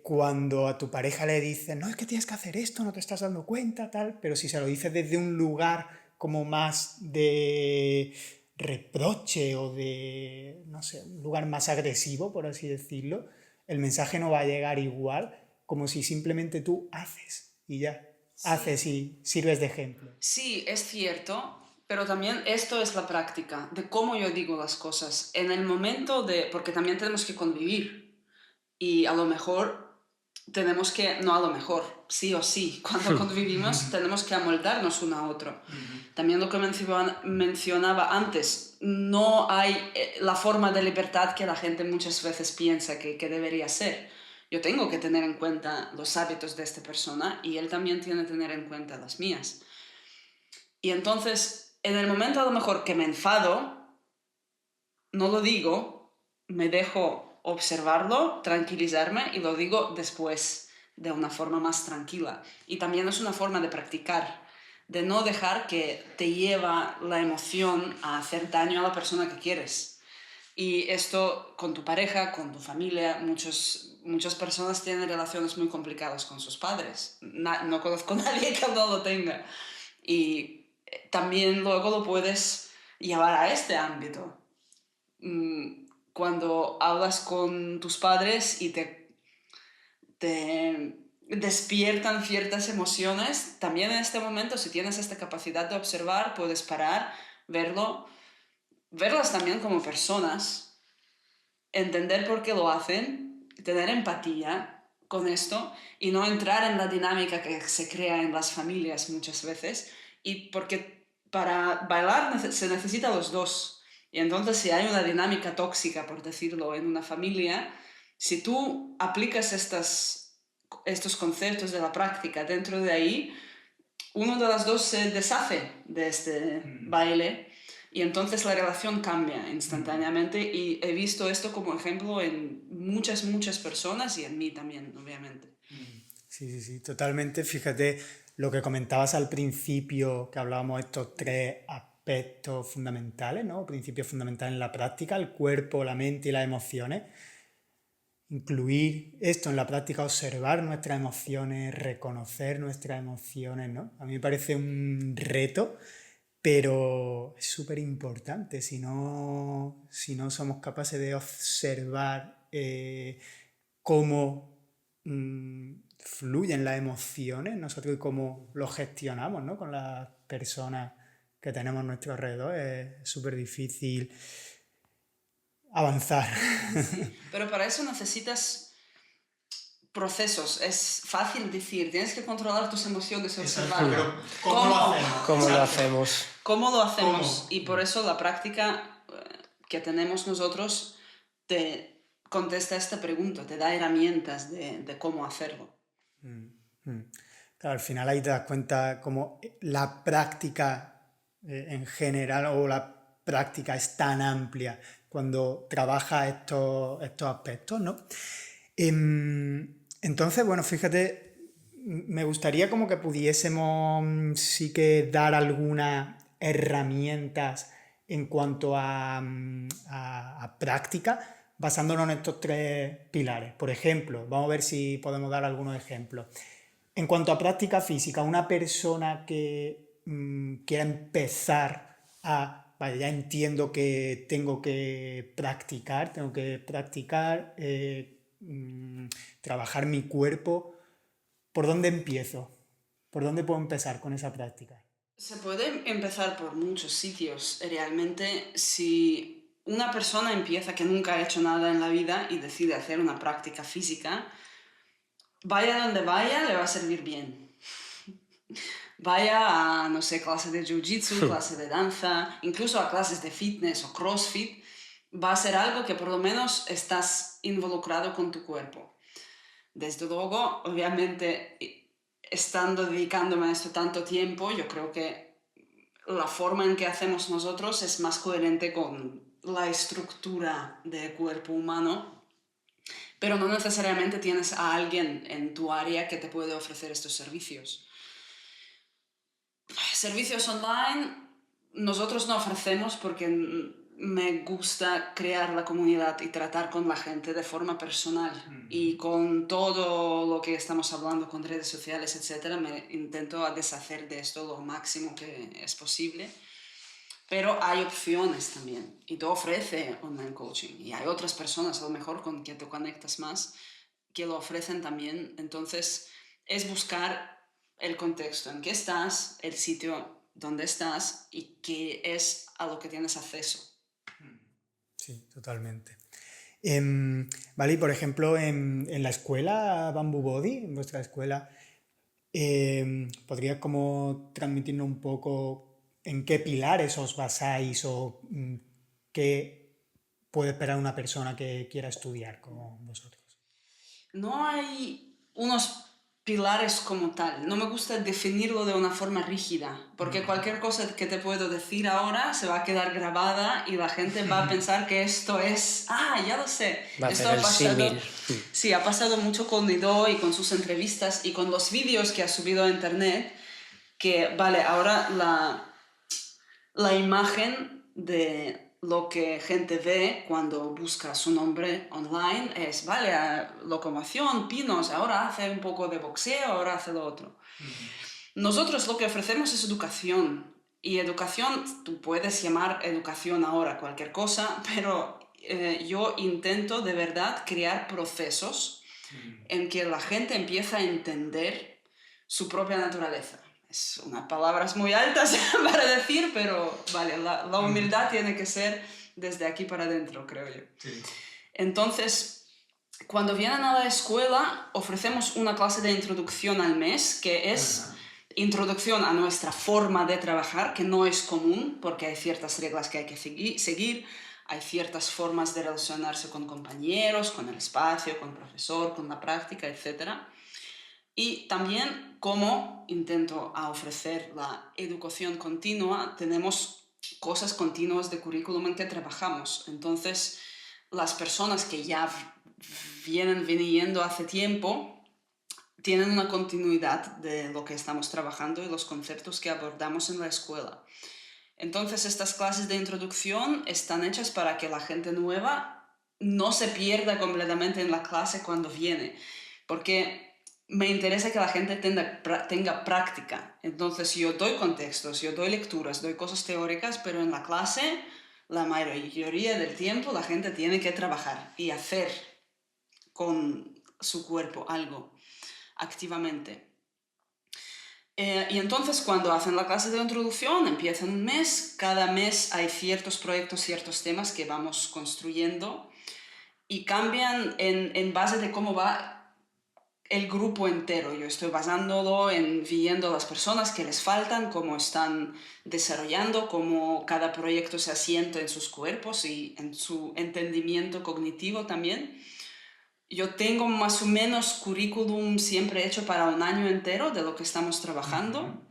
cuando a tu pareja le dices, no, es que tienes que hacer esto, no te estás dando cuenta, tal, pero si se lo dices desde un lugar como más de reproche o de, no sé, un lugar más agresivo, por así decirlo, el mensaje no va a llegar igual como si simplemente tú haces y ya, haces y sirves de ejemplo. Sí, es cierto, pero también esto es la práctica de cómo yo digo las cosas. En el momento porque también tenemos que convivir y a lo mejor tenemos que, no a lo mejor, sí o sí, cuando convivimos tenemos que amoldarnos uno a otro. También lo que mencionaba antes, no hay la forma de libertad que la gente muchas veces piensa que debería ser. Yo tengo que tener en cuenta los hábitos de esta persona y él también tiene que tener en cuenta las mías. Y entonces, en el momento a lo mejor que me enfado, no lo digo, me dejo observarlo, tranquilizarme y lo digo después, de una forma más tranquila. Y también es una forma de practicar, de no dejar que te lleva la emoción a hacer daño a la persona que quieres. Y esto con tu pareja, con tu familia, muchas personas tienen relaciones muy complicadas con sus padres. No conozco a nadie que no lo tenga. Y también luego lo puedes llevar a este ámbito. Cuando hablas con tus padres y te despiertan ciertas emociones, también en este momento, si tienes esta capacidad de observar, puedes parar, verlas también como personas, entender por qué lo hacen, tener empatía con esto y no entrar en la dinámica que se crea en las familias muchas veces. Y porque para bailar se necesitan los dos. Y entonces si hay una dinámica tóxica, por decirlo, en una familia, si tú aplicas estos conceptos de la práctica dentro de ahí, uno de las dos se deshace de este baile y entonces la relación cambia instantáneamente y he visto esto como ejemplo en muchas personas y en mí también, obviamente. Sí, sí, sí, totalmente. Fíjate lo que comentabas al principio, que hablábamos de estos tres aspectos fundamentales, ¿no? Principios fundamentales en la práctica, el cuerpo, la mente y las emociones. Incluir esto en la práctica, observar nuestras emociones, reconocer nuestras emociones, ¿no? A mí me parece un reto, pero es súper importante. Si no somos capaces de observar cómo fluyen las emociones nosotros y cómo lo gestionamos, ¿no? Con las personas que tenemos a nuestro alrededor. Es súper difícil avanzar. Sí, pero para eso necesitas procesos. Es fácil decir, tienes que controlar tus emociones y observarlo. Pero ¿cómo lo hacemos? ¿Cómo lo Exacto. hacemos? ¿Cómo lo hacemos? ¿Cómo? Y por eso la práctica que tenemos nosotros te contesta esta pregunta, te da herramientas de cómo hacerlo. Claro, al final ahí te das cuenta como la práctica en general o la práctica es tan amplia cuando trabaja estos aspectos, ¿no? Entonces, bueno, fíjate, me gustaría como que pudiésemos sí que dar algunas herramientas en cuanto a práctica, basándonos en estos tres pilares. Por ejemplo, vamos a ver si podemos dar algunos ejemplos. En cuanto a práctica física, una persona que quiera empezar a, vale, ya entiendo que tengo que practicar, trabajar mi cuerpo, ¿por dónde empiezo? ¿Por dónde puedo empezar con esa práctica? Se puede empezar por muchos sitios. Realmente, si una persona empieza que nunca ha hecho nada en la vida y decide hacer una práctica física, vaya donde vaya, le va a servir bien. Vaya a, no sé, clase de jiu-jitsu, clase de danza, incluso a clases de fitness o crossfit, va a ser algo que por lo menos estás involucrado con tu cuerpo. Desde luego, obviamente, estando dedicándome a esto tanto tiempo, yo creo que la forma en que hacemos nosotros es más coherente con la estructura del cuerpo humano, pero no necesariamente tienes a alguien en tu área que te puede ofrecer estos servicios. Servicios online nosotros no ofrecemos porque me gusta crear la comunidad y tratar con la gente de forma personal. Y con todo lo que estamos hablando con redes sociales, etc., me intento deshacer de esto lo máximo que es posible. Pero hay opciones también. Y te ofrece online coaching. Y hay otras personas a lo mejor con quien te conectas más que lo ofrecen también. Entonces es buscar el contexto en que estás, el sitio donde estás y qué es a lo que tienes acceso. Sí, totalmente. Vale, y por ejemplo, en la escuela Bamboo Body, en vuestra escuela, ¿podrías como transmitirnos un poco en qué pilares os basáis o qué puede esperar una persona que quiera estudiar con vosotros? No hay unos pilares como tal. No me gusta definirlo de una forma rígida, porque cualquier cosa que te puedo decir ahora se va a quedar grabada y la gente va a pensar que esto es... ¡Ah, ya lo sé! Va a Esto hacer ha el pasado... símil. Sí, ha pasado mucho con Nido y con sus entrevistas y con los vídeos que ha subido a internet, que, vale, ahora la imagen de lo que gente ve cuando busca su nombre online es, vale, locomoción, Pinos, ahora hace un poco de boxeo, ahora hace lo otro. Nosotros lo que ofrecemos es educación. Y educación, tú puedes llamar educación ahora cualquier cosa, pero yo intento de verdad crear procesos en que la gente empieza a entender su propia naturaleza. Es unas palabras muy altas para decir, pero vale, la humildad tiene que ser desde aquí para adentro, creo yo. Sí. Entonces, cuando vienen a la escuela, ofrecemos una clase de introducción al mes, que es introducción a nuestra forma de trabajar, que no es común, porque hay ciertas reglas que hay que seguir, hay ciertas formas de relacionarse con compañeros, con el espacio, con el profesor, con la práctica, etc. Y también, como intento ofrecer la educación continua, tenemos cosas continuas de currículum en que trabajamos. Entonces, las personas que ya vienen viniendo hace tiempo tienen una continuidad de lo que estamos trabajando y los conceptos que abordamos en la escuela. Entonces, estas clases de introducción están hechas para que la gente nueva no se pierda completamente en la clase cuando viene, porque me interesa que la gente tenga práctica. Entonces, yo doy contextos, yo doy lecturas, doy cosas teóricas, pero en la clase, la mayoría del tiempo, la gente tiene que trabajar y hacer con su cuerpo algo activamente. Y entonces cuando hacen la clase de introducción, empiezan un mes, cada mes hay ciertos proyectos, ciertos temas que vamos construyendo y cambian en base de cómo va el grupo entero. Yo estoy basándolo en viendo las personas que les faltan, cómo están desarrollando, cómo cada proyecto se asienta en sus cuerpos y en su entendimiento cognitivo también. Yo tengo más o menos currículum siempre hecho para un año entero de lo que estamos trabajando,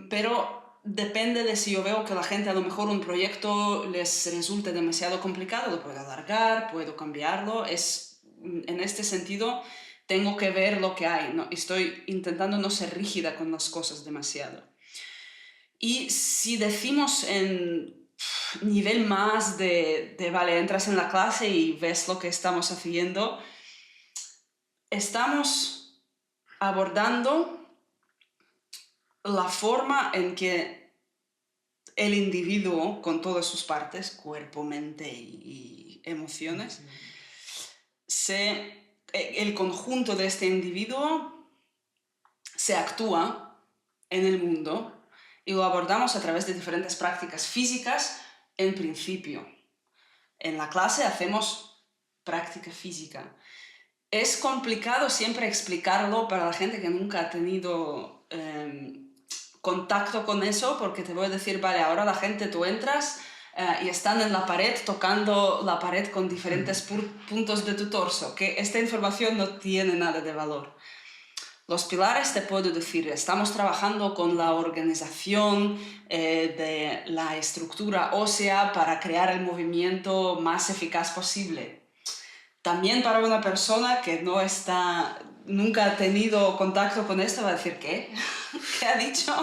pero depende de si yo veo que la gente a lo mejor un proyecto les resulte demasiado complicado, lo puedo alargar, puedo cambiarlo. En este sentido, tengo que ver lo que hay, ¿no? Estoy intentando no ser rígida con las cosas demasiado. Y si decimos en nivel más vale, entras en la clase y ves lo que estamos haciendo, estamos abordando la forma en que el individuo, con todas sus partes, cuerpo, mente y emociones, el conjunto de este individuo se actúa en el mundo y lo abordamos a través de diferentes prácticas físicas. En principio, en la clase hacemos práctica física. Es complicado siempre explicarlo para la gente que nunca ha tenido contacto con eso, porque te voy a decir, vale, ahora la gente, tú entras y están en la pared tocando la pared con diferentes puntos de tu torso, que esta información no tiene nada de valor. Los pilares, te puedo decir, estamos trabajando con la organización de la estructura ósea para crear el movimiento más eficaz posible. También para una persona que nunca ha tenido contacto con esto, va a decir, ¿qué? ¿Qué ha dicho?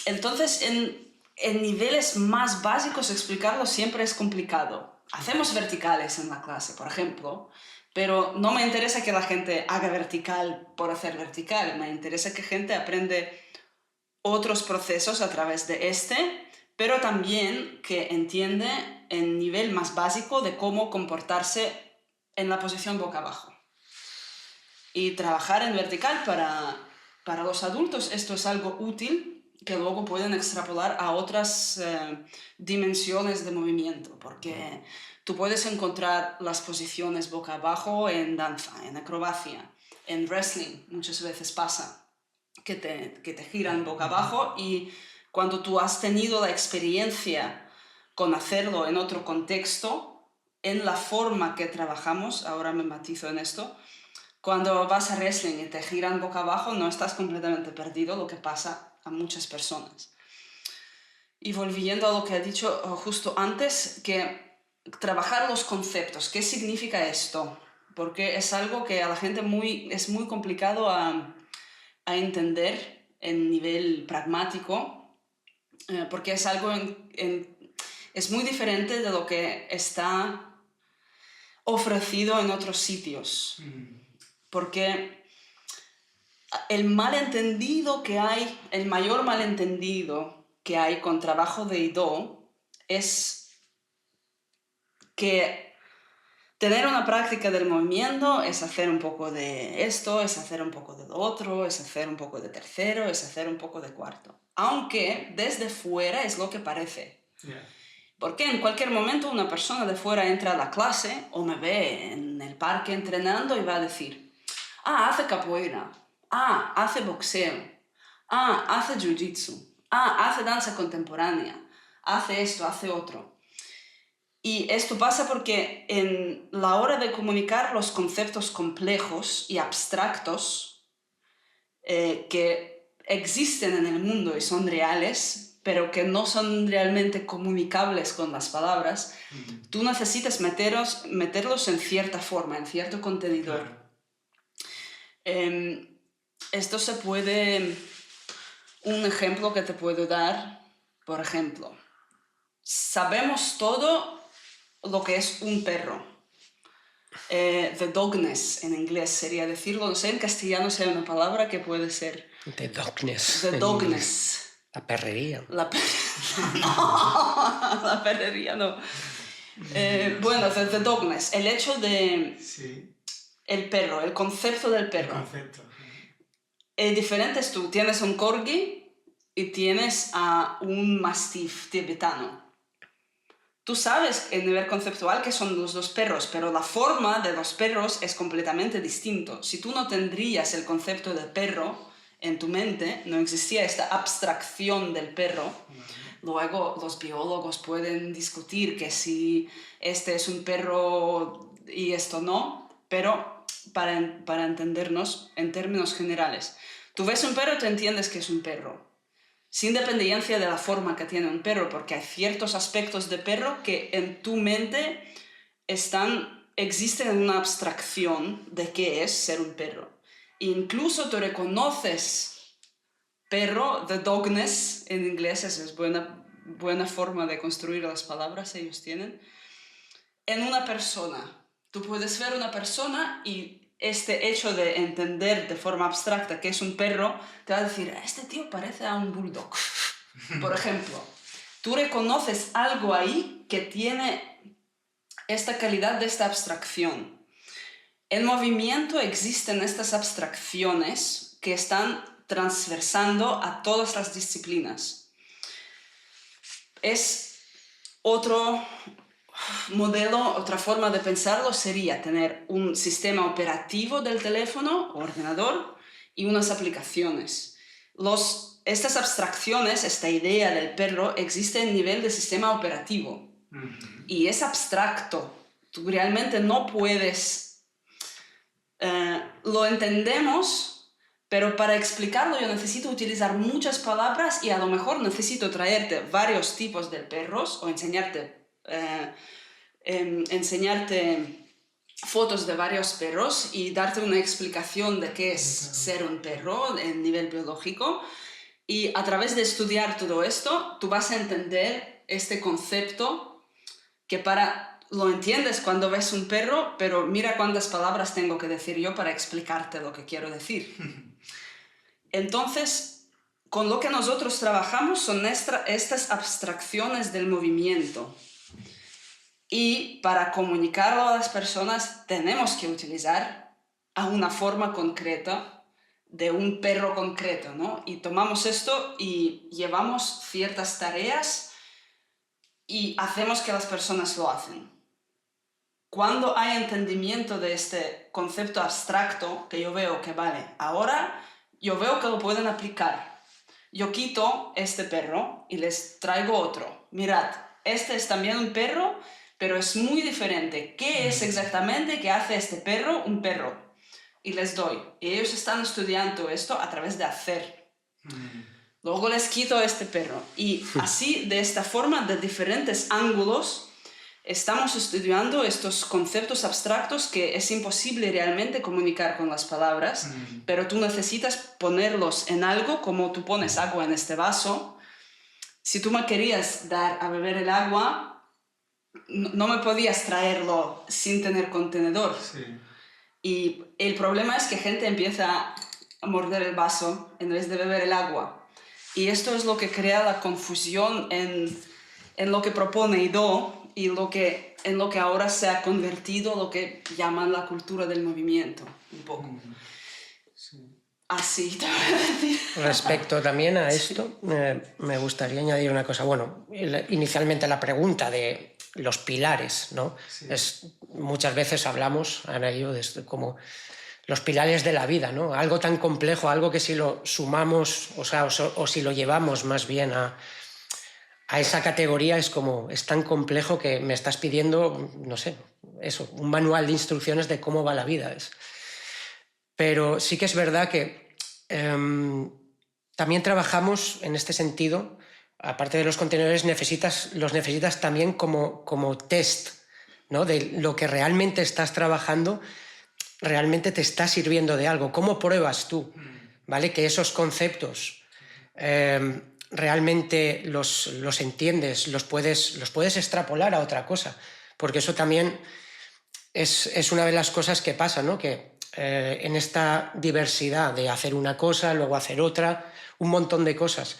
Entonces, en niveles más básicos, explicarlo siempre es complicado. Hacemos verticales en la clase, por ejemplo, pero no me interesa que la gente haga vertical por hacer vertical, me interesa que gente aprende otros procesos a través de pero también que entiende en nivel más básico de cómo comportarse en la posición boca abajo. Y trabajar en vertical para los adultos, esto es algo útil que luego pueden extrapolar a otras dimensiones de movimiento, porque tú puedes encontrar las posiciones boca abajo en danza, en acrobacia, en wrestling, muchas veces pasa que te giran boca abajo, y cuando tú has tenido la experiencia con hacerlo en otro contexto, en la forma que trabajamos, ahora me matizo en esto, cuando vas a wrestling y te giran boca abajo, no estás completamente perdido, lo que pasa a muchas personas. Y volviendo a lo que he dicho justo antes, que trabajar los conceptos, ¿qué significa esto? Porque es algo que a la gente es muy complicado a entender en nivel pragmático, porque es algo es muy diferente de lo que está ofrecido en otros sitios. Porque el malentendido que hay, el mayor malentendido que hay con trabajo de Ido es que tener una práctica del movimiento es hacer un poco de esto, es hacer un poco de lo otro, es hacer un poco de tercero, es hacer un poco de cuarto. Aunque desde fuera es lo que parece. Yeah. Porque en cualquier momento una persona de fuera entra a la clase o me ve en el parque entrenando y va a decir, hace capoeira, hace boxeo, hace jiu-jitsu, hace danza contemporánea, hace esto, hace otro. Y esto pasa porque en la hora de comunicar los conceptos complejos y abstractos que existen en el mundo y son reales, pero que no son realmente comunicables con las palabras, tú necesitas meterlos en cierta forma, en cierto contenedor. Claro. Esto se puede... Un ejemplo que te puedo dar, por ejemplo, sabemos todo lo que es un perro. The dogness en inglés sería decirlo, no sé, en castellano sea una palabra que puede ser... The dogness. The dogness. La perrería. No, la perrería no. Bueno, the dogness, el hecho de Sí, el perro, el concepto del el perro. concepto. Es diferente, tú tienes un corgi y tienes a un mastiff tibetano. Tú sabes en nivel conceptual que son los dos perros, pero la forma de los perros es completamente distinto. Si tú no tendrías el concepto de perro en tu mente, no existía esta abstracción del perro. Luego los biólogos pueden discutir que si este es un perro y esto no, pero para entendernos en términos generales. Tú ves un perro y tú entiendes que es un perro, sin dependencia de la forma que tiene un perro, porque hay ciertos aspectos de perro que en tu mente existen en una abstracción de qué es ser un perro. E incluso tú reconoces perro, the dogness en inglés, es buena forma de construir las palabras, ellos tienen, en una persona. Tú puedes ver una persona y este hecho de entender de forma abstracta que es un perro te va a decir, este tío parece a un bulldog. Por ejemplo, tú reconoces algo ahí que tiene esta calidad de esta abstracción. En movimiento existen estas abstracciones que están transversando a todas las disciplinas. Es otro modelo, otra forma de pensarlo sería tener un sistema operativo del teléfono o ordenador y unas aplicaciones. Estas abstracciones, esta idea del perro, existe en nivel de sistema operativo. Y es abstracto. Tú realmente no puedes... lo entendemos, pero para explicarlo yo necesito utilizar muchas palabras y a lo mejor necesito traerte varios tipos de perros o enseñarte fotos de varios perros y darte una explicación de qué es ser un perro en nivel biológico. Y a través de estudiar todo esto, tú vas a entender este concepto que lo entiendes cuando ves un perro, pero mira cuántas palabras tengo que decir yo para explicarte lo que quiero decir. Entonces, con lo que nosotros trabajamos son estas abstracciones del movimiento. Y para comunicarlo a las personas tenemos que utilizar a una forma concreta de un perro concreto, ¿no? Y tomamos esto y llevamos ciertas tareas y hacemos que las personas lo hacen. Cuando hay entendimiento de este concepto abstracto, que yo veo que vale, ahora yo veo que lo pueden aplicar. Yo quito este perro y les traigo otro. Mirad, este es también un perro, pero es muy diferente. ¿Qué es exactamente que hace este perro un perro? Y les doy. Y ellos están estudiando esto a través de hacer. Luego les quito este perro. Y así, de esta forma, de diferentes ángulos, estamos estudiando estos conceptos abstractos que es imposible realmente comunicar con las palabras, pero tú necesitas ponerlos en algo, como tú pones agua en este vaso. Si tú me querías dar a beber el agua, no me podías traerlo sin tener contenedor. Sí. Y el problema es que gente empieza a morder el vaso en vez de beber el agua. Y esto es lo que crea la confusión en lo que propone Ido y en lo que ahora se ha convertido lo que llaman la cultura del movimiento, un poco. Sí. Así te voy a decir. Respecto también a esto, me gustaría añadir una cosa. Bueno, inicialmente la pregunta de los pilares, ¿no? Sí. Muchas veces hablamos, Ana y yo, de como los pilares de la vida, ¿no? Algo tan complejo, algo que si lo sumamos, o si lo llevamos más bien a esa categoría, es tan complejo que me estás pidiendo, no sé, eso, un manual de instrucciones de cómo va la vida. Pero sí que es verdad que también trabajamos en este sentido. Aparte de los contenedores, los necesitas también como test, ¿no? De lo que realmente estás trabajando, realmente te está sirviendo de algo. ¿Cómo pruebas tú, ¿vale? Que esos conceptos realmente los entiendes, los puedes extrapolar a otra cosa? Porque eso también es una de las cosas que pasa, ¿no? Que en esta diversidad de hacer una cosa, luego hacer otra, un montón de cosas,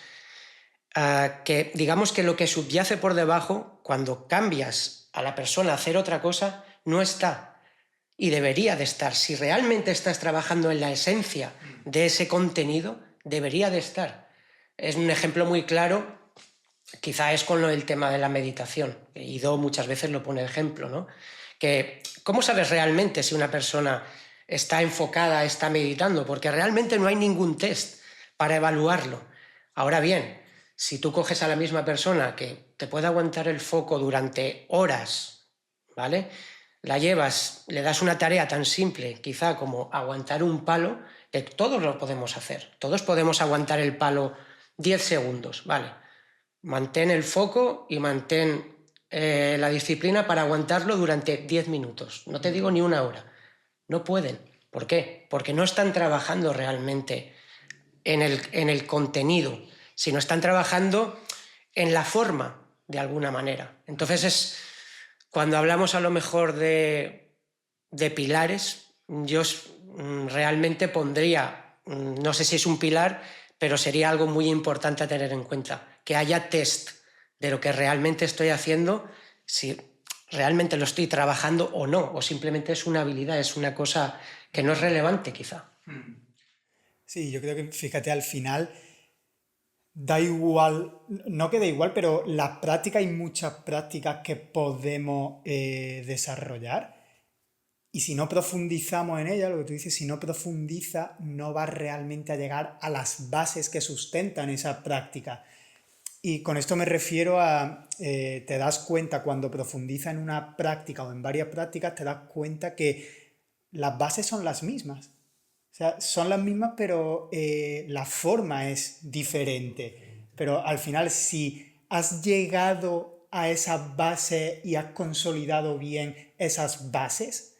que digamos que lo que subyace por debajo, cuando cambias a la persona a hacer otra cosa, no está. Y debería de estar. Si realmente estás trabajando en la esencia de ese contenido, debería de estar. Es un ejemplo muy claro, quizá es con el tema de la meditación. Ido muchas veces lo pone de ejemplo, ¿no? Que, ¿cómo sabes realmente si una persona está enfocada, está meditando? Porque realmente no hay ningún test para evaluarlo. Ahora bien, si tú coges a la misma persona que te puede aguantar el foco durante horas, ¿vale? La llevas, le das una tarea tan simple, quizá como aguantar un palo, que todos lo podemos hacer. Todos podemos aguantar el palo 10 segundos, ¿vale? Mantén el foco y mantén la disciplina para aguantarlo durante 10 minutos. No te digo ni una hora. No pueden. ¿Por qué? Porque no están trabajando realmente en el contenido, sino están trabajando en la forma, de alguna manera. Entonces, cuando hablamos a lo mejor de pilares, yo realmente pondría, no sé si es un pilar, pero sería algo muy importante a tener en cuenta, que haya test de lo que realmente estoy haciendo, si realmente lo estoy trabajando o no, o simplemente es una habilidad, es una cosa que no es relevante quizá. Sí, yo creo que, fíjate, al final da igual, no que da igual, pero la práctica, hay muchas prácticas que podemos desarrollar. Y si no profundizamos en ella, lo que tú dices, si no profundiza, no va realmente a llegar a las bases que sustentan esa práctica. Y con esto me refiero a, te das cuenta cuando profundiza en una práctica o en varias prácticas, te das cuenta que las bases son las mismas. O sea, son las mismas, pero la forma es diferente. Pero al final, si has llegado a esas bases y has consolidado bien esas bases,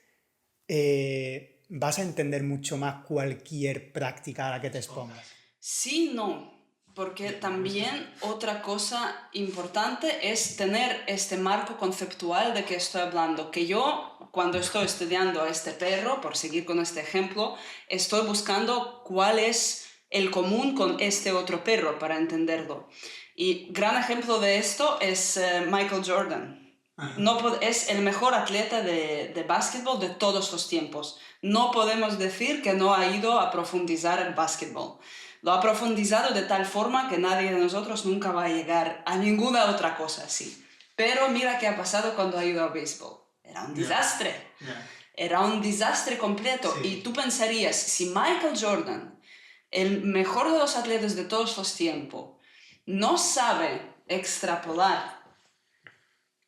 vas a entender mucho más cualquier práctica a la que te expongas. Sí, no, porque también otra cosa importante es tener este marco conceptual de que estoy hablando, que yo cuando estoy estudiando a este perro, por seguir con este ejemplo, estoy buscando cuál es el común con este otro perro para entenderlo. Y gran ejemplo de esto es Michael Jordan. No, es el mejor atleta de básquetbol de todos los tiempos. No podemos decir que no ha ido a profundizar el básquetbol. Lo ha profundizado de tal forma que nadie de nosotros nunca va a llegar a ninguna otra cosa así. Pero mira qué ha pasado cuando ha ido al béisbol. Era un desastre. Era un desastre completo. Sí. Y tú pensarías, si Michael Jordan, el mejor de los atletas de todos los tiempos, no sabe extrapolar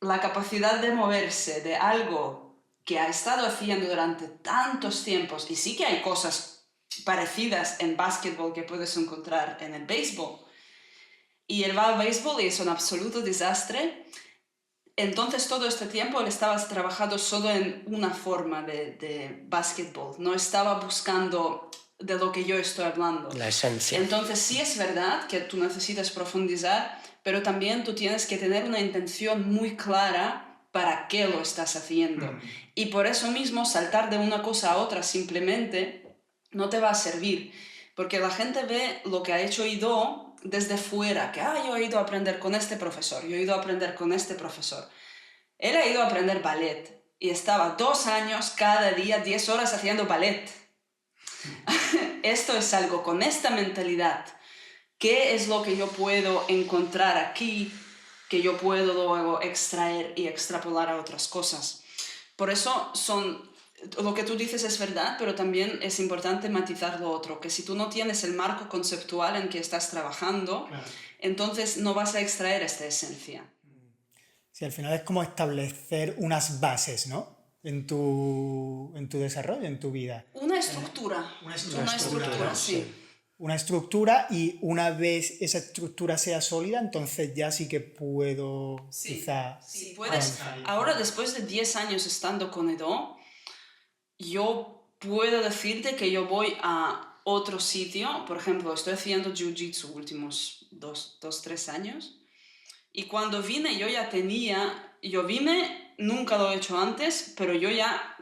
la capacidad de moverse de algo que ha estado haciendo durante tantos tiempos, y sí que hay cosas parecidas en básquetbol que puedes encontrar en el béisbol, y él va al béisbol y es un absoluto desastre, entonces todo este tiempo él estaba trabajando solo en una forma de básquetbol, no estaba buscando de lo que yo estoy hablando. La esencia. Entonces sí es verdad que tú necesitas profundizar, pero también tú tienes que tener una intención muy clara para qué lo estás haciendo. Y por eso mismo saltar de una cosa a otra simplemente no te va a servir, porque la gente ve lo que ha hecho Ido desde fuera, que yo he ido a aprender con este profesor, yo he ido a aprender con este profesor. Él ha ido a aprender ballet y estaba 2 años cada día, 10 horas haciendo ballet. Esto es algo con esta mentalidad. ¿Qué es lo que yo puedo encontrar aquí que yo puedo luego extraer y extrapolar a otras cosas? Por eso lo que tú dices es verdad, pero también es importante matizar lo otro, que si tú no tienes el marco conceptual en que estás trabajando, claro, entonces no vas a extraer esta esencia. Sí, al final es como establecer unas bases, ¿no? En tu desarrollo, en tu vida. Una estructura. Una estructura, sí. Una estructura, y una vez esa estructura sea sólida, entonces ya sí que puedo quizá... Sí, puedes. Ahora, después de 10 años estando con Edo, yo puedo decirte que yo voy a otro sitio. Por ejemplo, estoy haciendo jiu-jitsu últimos 2-3 años. Y cuando vine, nunca lo he hecho antes, pero yo ya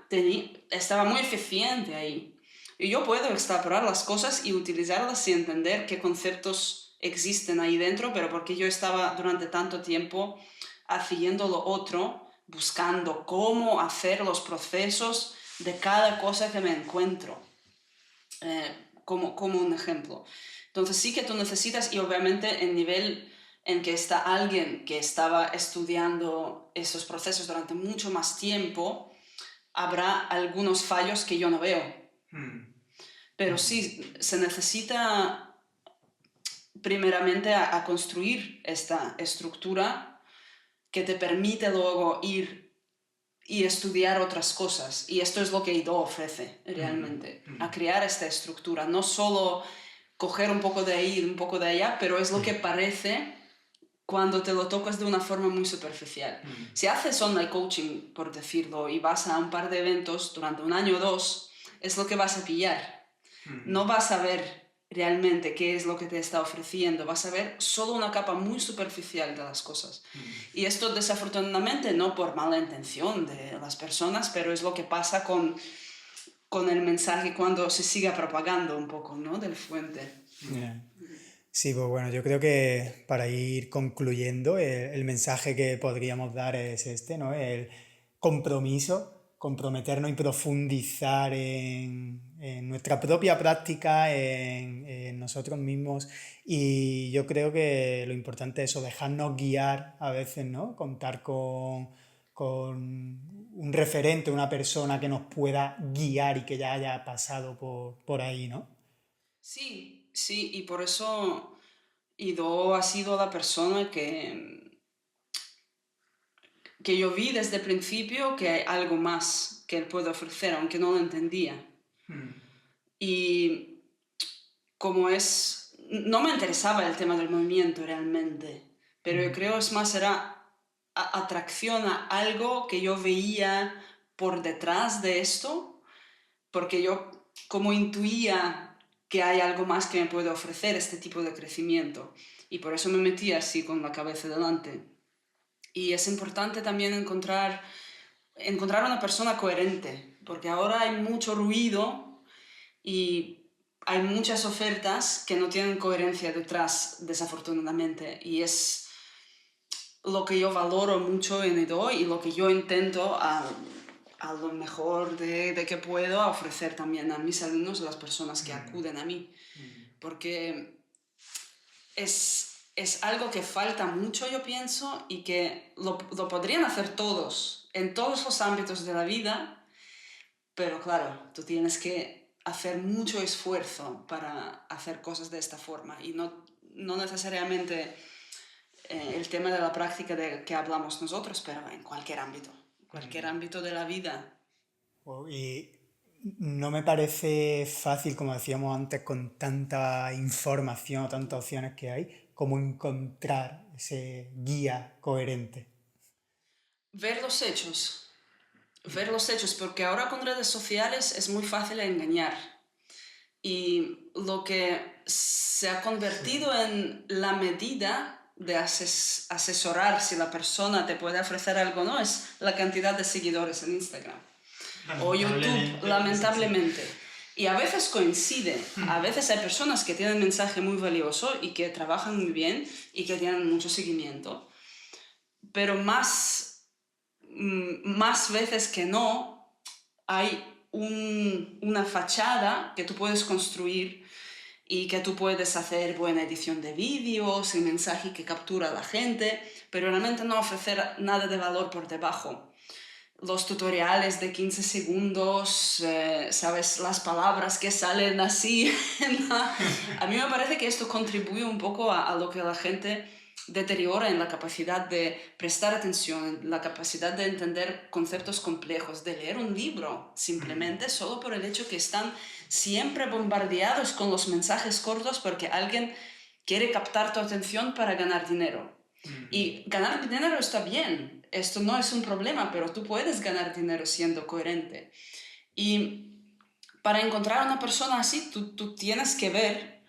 estaba muy eficiente ahí. Y yo puedo extrapolar las cosas y utilizarlas y entender qué conceptos existen ahí dentro, pero porque yo estaba durante tanto tiempo haciendo lo otro, buscando cómo hacer los procesos de cada cosa que me encuentro, como un ejemplo. Entonces sí que tú necesitas, y obviamente el nivel en que está alguien que estaba estudiando esos procesos durante mucho más tiempo, habrá algunos fallos que yo no veo. Pero sí, se necesita primeramente a construir esta estructura que te permite luego ir y estudiar otras cosas. Y esto es lo que IDO ofrece realmente, a crear esta estructura. No solo coger un poco de ahí, un poco de allá, pero es lo que parece cuando te lo tocas de una forma muy superficial. Si haces online coaching, por decirlo, y vas a un par de eventos durante un año o dos, es lo que vas a pillar. No vas a ver realmente qué es lo que te está ofreciendo, vas a ver solo una capa muy superficial de las cosas. Y esto desafortunadamente no por mala intención de las personas, pero es lo que pasa con el mensaje cuando se siga propagando un poco, ¿no?, del fuente. Yeah. Sí, pues bueno, yo creo que para ir concluyendo, el mensaje que podríamos dar es este, ¿no? El compromiso, comprometernos y profundizar en nuestra propia práctica, en nosotros mismos. Y yo creo que lo importante es eso, dejarnos guiar a veces, ¿no? Contar con un referente, una persona que nos pueda guiar y que ya haya pasado por ahí, ¿no? Sí, sí, y por eso Ido ha sido la persona que yo vi desde el principio que hay algo más que él puede ofrecer, aunque no lo entendía. Y como no me interesaba el tema del movimiento realmente, pero yo creo es más era atracción a algo que yo veía por detrás de esto, porque yo como intuía que hay algo más que me puede ofrecer este tipo de crecimiento, y por eso me metí así con la cabeza delante. Y es importante también encontrar una persona coherente, porque ahora hay mucho ruido y hay muchas ofertas que no tienen coherencia detrás, desafortunadamente, y es lo que yo valoro mucho en Edo y lo que yo intento a lo mejor de que puedo ofrecer también a mis alumnos, a las personas que acuden a mí, porque es algo que falta mucho, yo pienso, y que lo podrían hacer todos, en todos los ámbitos de la vida, pero claro, tú tienes que hacer mucho esfuerzo para hacer cosas de esta forma, y no necesariamente el tema de la práctica de que hablamos nosotros, pero en cualquier ámbito de la vida. Y no me parece fácil, como decíamos antes, con tanta información, tantas opciones que hay, como encontrar ese guía coherente. Ver los hechos, porque ahora con redes sociales es muy fácil engañar. Y lo que se ha convertido en la medida de asesorar si la persona te puede ofrecer algo o no es la cantidad de seguidores en Instagram o YouTube, lamentablemente. Y a veces coincide, a veces hay personas que tienen mensaje muy valioso y que trabajan muy bien y que tienen mucho seguimiento, pero más veces que no hay una fachada que tú puedes construir y que tú puedes hacer buena edición de vídeos y mensaje que captura a la gente, pero realmente no ofrecer nada de valor por debajo. Los tutoriales de 15 segundos, ¿sabes? Las palabras que salen así. A mí me parece que esto contribuye un poco a lo que la gente deteriora en la capacidad de prestar atención, en la capacidad de entender conceptos complejos, de leer un libro, simplemente solo por el hecho que están siempre bombardeados con los mensajes cortos porque alguien quiere captar tu atención para ganar dinero. Y ganar dinero está bien, esto no es un problema, pero tú puedes ganar dinero siendo coherente. Y para encontrar a una persona así, tú tienes que ver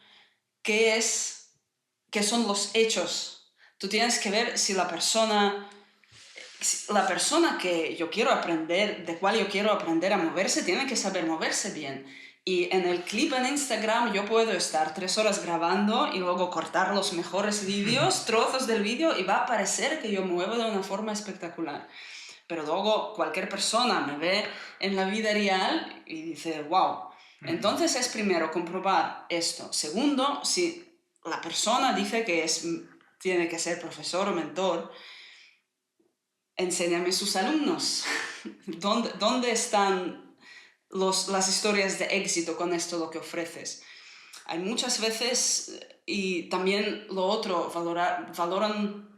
qué son los hechos. Tú tienes que ver si la persona que yo quiero aprender, de cual yo quiero aprender a moverse, tiene que saber moverse bien. Y en el clip en Instagram yo puedo estar 3 horas grabando y luego cortar los mejores vídeos, trozos del vídeo, y va a parecer que yo muevo de una forma espectacular. pero luego cualquier persona me ve en la vida real y dice, wow. Entonces es primero comprobar esto. Segundo, si la persona dice que tiene que ser profesor o mentor, enséñame sus alumnos. ¿Dónde están las historias de éxito con esto lo que ofreces? Hay muchas veces, y también lo otro, valoran,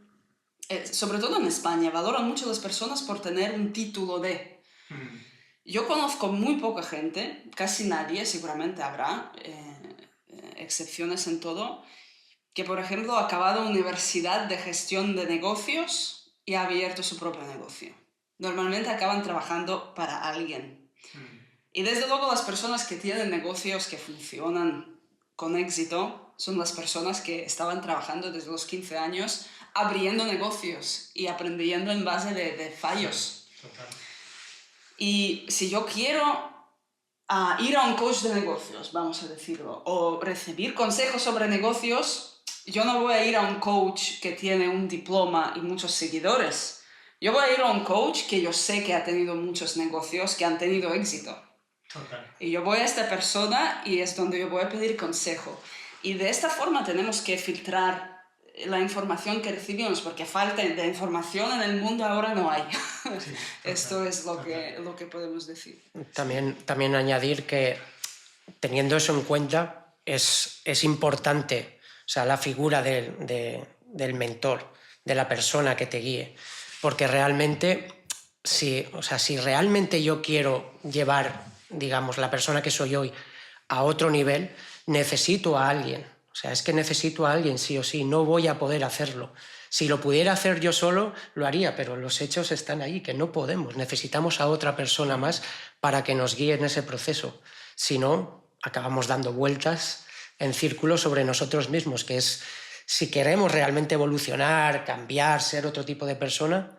sobre todo en España, valoran mucho las personas por tener un título de. Yo conozco muy poca gente, casi nadie, seguramente habrá excepciones en todo, que por ejemplo ha acabado universidad de gestión de negocios y ha abierto su propio negocio. Normalmente acaban trabajando para alguien. Y desde luego las personas que tienen negocios que funcionan con éxito son las personas que estaban trabajando desde los 15 años abriendo negocios y aprendiendo en base de fallos. Total. Y si yo quiero ir a un coach de negocios, vamos a decirlo, o recibir consejos sobre negocios, yo no voy a ir a un coach que tiene un diploma y muchos seguidores. Yo voy a ir a un coach que yo sé que ha tenido muchos negocios que han tenido éxito. Total. Y yo voy a esta persona y es donde yo voy a pedir consejo. Y de esta forma tenemos que filtrar la información que recibimos, porque falta de información en el mundo ahora no hay. Sí, esto es lo que podemos decir. También añadir que, teniendo eso en cuenta, es importante, o sea, la figura del mentor, de la persona que te guíe, porque realmente, si realmente yo quiero llevar, digamos, la persona que soy hoy a otro nivel, necesito a alguien. O sea, es que necesito a alguien sí o sí, no voy a poder hacerlo. Si lo pudiera hacer yo solo, lo haría, pero los hechos están ahí, que no podemos. Necesitamos a otra persona más para que nos guíe en ese proceso. Si no, acabamos dando vueltas en círculos sobre nosotros mismos, que es, si queremos realmente evolucionar, cambiar, ser otro tipo de persona,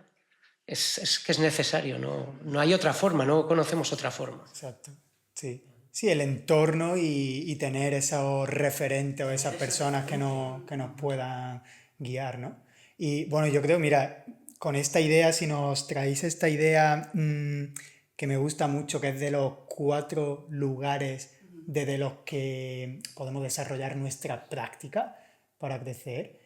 es que es necesario, no hay otra forma, no conocemos otra forma. Exacto, sí. Sí, el entorno y tener esos referentes o esas personas que nos puedan guiar, ¿no? Y bueno, yo creo, mira, con esta idea, si nos traéis esta idea que me gusta mucho, que es de los 4 lugares desde los que podemos desarrollar nuestra práctica para crecer,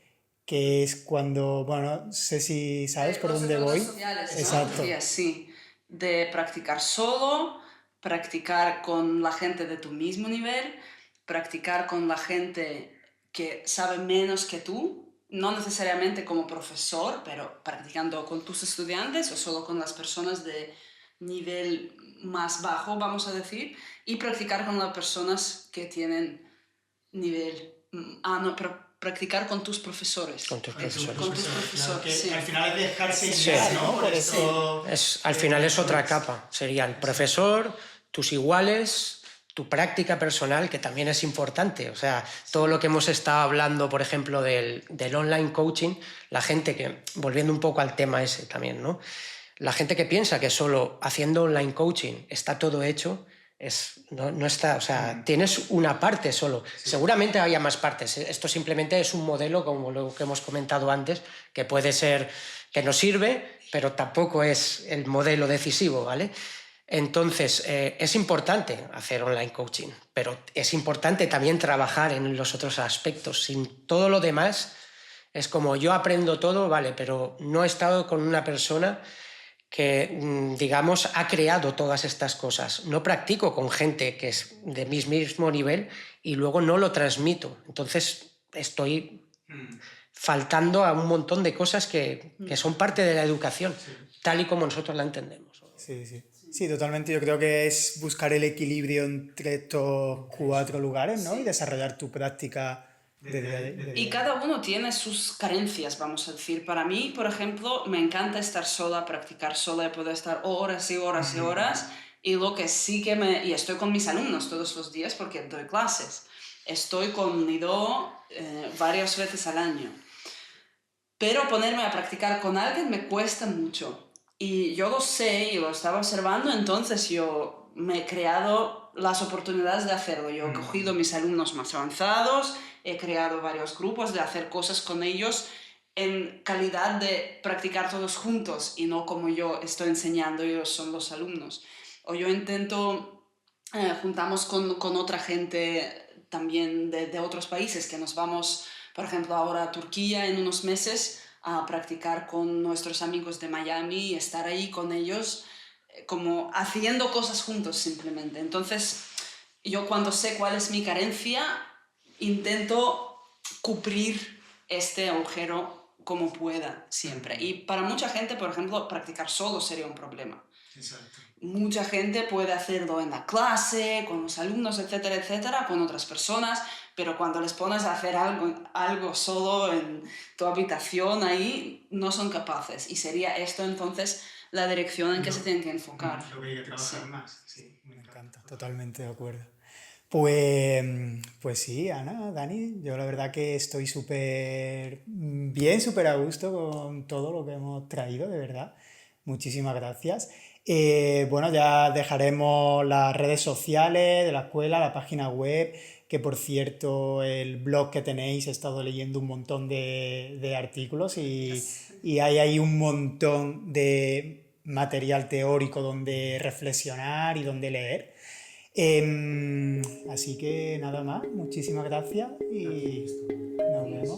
que es cuando, bueno, no sé si sabes por dónde voy. Sociales, ¿no? Exacto. Sí, de practicar solo, practicar con la gente de tu mismo nivel, practicar con la gente que sabe menos que tú, no necesariamente como profesor, pero practicando con tus estudiantes o solo con las personas de nivel más bajo, vamos a decir, y practicar con las personas que tienen nivel... pero practicar con tus profesores. Con tus profesores. Con tus profesores, que sí. al final es dejarse guiar, ¿no? Por eso... Al final es otra capa. Sería el profesor, tus iguales, tu práctica personal, que también es importante. O sea, todo lo que hemos estado hablando, por ejemplo, del online coaching, la gente que, volviendo un poco al tema ese también, ¿no? La gente que piensa que solo haciendo online coaching está todo hecho, no está, o sea, tienes una parte solo. Sí. Seguramente haya más partes. Esto simplemente es un modelo, como lo que hemos comentado antes, que puede ser que nos sirve, pero tampoco es el modelo decisivo, ¿vale? Entonces, es importante hacer online coaching, pero es importante también trabajar en los otros aspectos. Sin todo lo demás, es como yo aprendo todo, vale, pero no he estado con una persona que, digamos, ha creado todas estas cosas. No practico con gente que es de mi mismo nivel y luego no lo transmito. Entonces estoy faltando a un montón de cosas que son parte de la educación, tal y como nosotros la entendemos. Sí, totalmente. Yo creo que es buscar el equilibrio entre estos 4 lugares, ¿no? Y desarrollar tu práctica. Y cada uno tiene sus carencias, vamos a decir. Para mí, por ejemplo, me encanta estar sola, practicar sola y poder estar horas y horas y horas. Y lo que sí que y estoy con mis alumnos todos los días porque doy clases. Estoy con Nido varias veces al año. Pero ponerme a practicar con alguien me cuesta mucho. Y yo lo sé y lo estaba observando, entonces yo me he creado las oportunidades de hacerlo. Yo he cogido mis alumnos más avanzados, he creado varios grupos de hacer cosas con ellos en calidad de practicar todos juntos y no como yo estoy enseñando, ellos son los alumnos. O yo intento, juntamos con otra gente también de otros países, que nos vamos, por ejemplo, ahora a Turquía en unos meses a practicar con nuestros amigos de Miami y estar ahí con ellos, como haciendo cosas juntos simplemente. Entonces, yo cuando sé cuál es mi carencia, intento cubrir este agujero como pueda siempre. Y para mucha gente, por ejemplo, practicar solo sería un problema. Exacto. Mucha gente puede hacerlo en la clase, con los alumnos, etcétera, etcétera, con otras personas, pero cuando les pones a hacer algo solo en tu habitación ahí, no son capaces. Y sería esto entonces la dirección en que se tienen que enfocar. Lo que hay que trabajar Sí. más. Sí, me encanta, totalmente de acuerdo. Pues sí, Ana, Dani, yo la verdad que estoy súper bien, súper a gusto con todo lo que hemos traído, de verdad. Muchísimas gracias. Bueno, ya dejaremos las redes sociales de la escuela, la página web, que por cierto, el blog que tenéis, he estado leyendo un montón de artículos y hay ahí un montón de material teórico donde reflexionar y donde leer. Así que nada más, muchísimas gracias y nos vemos.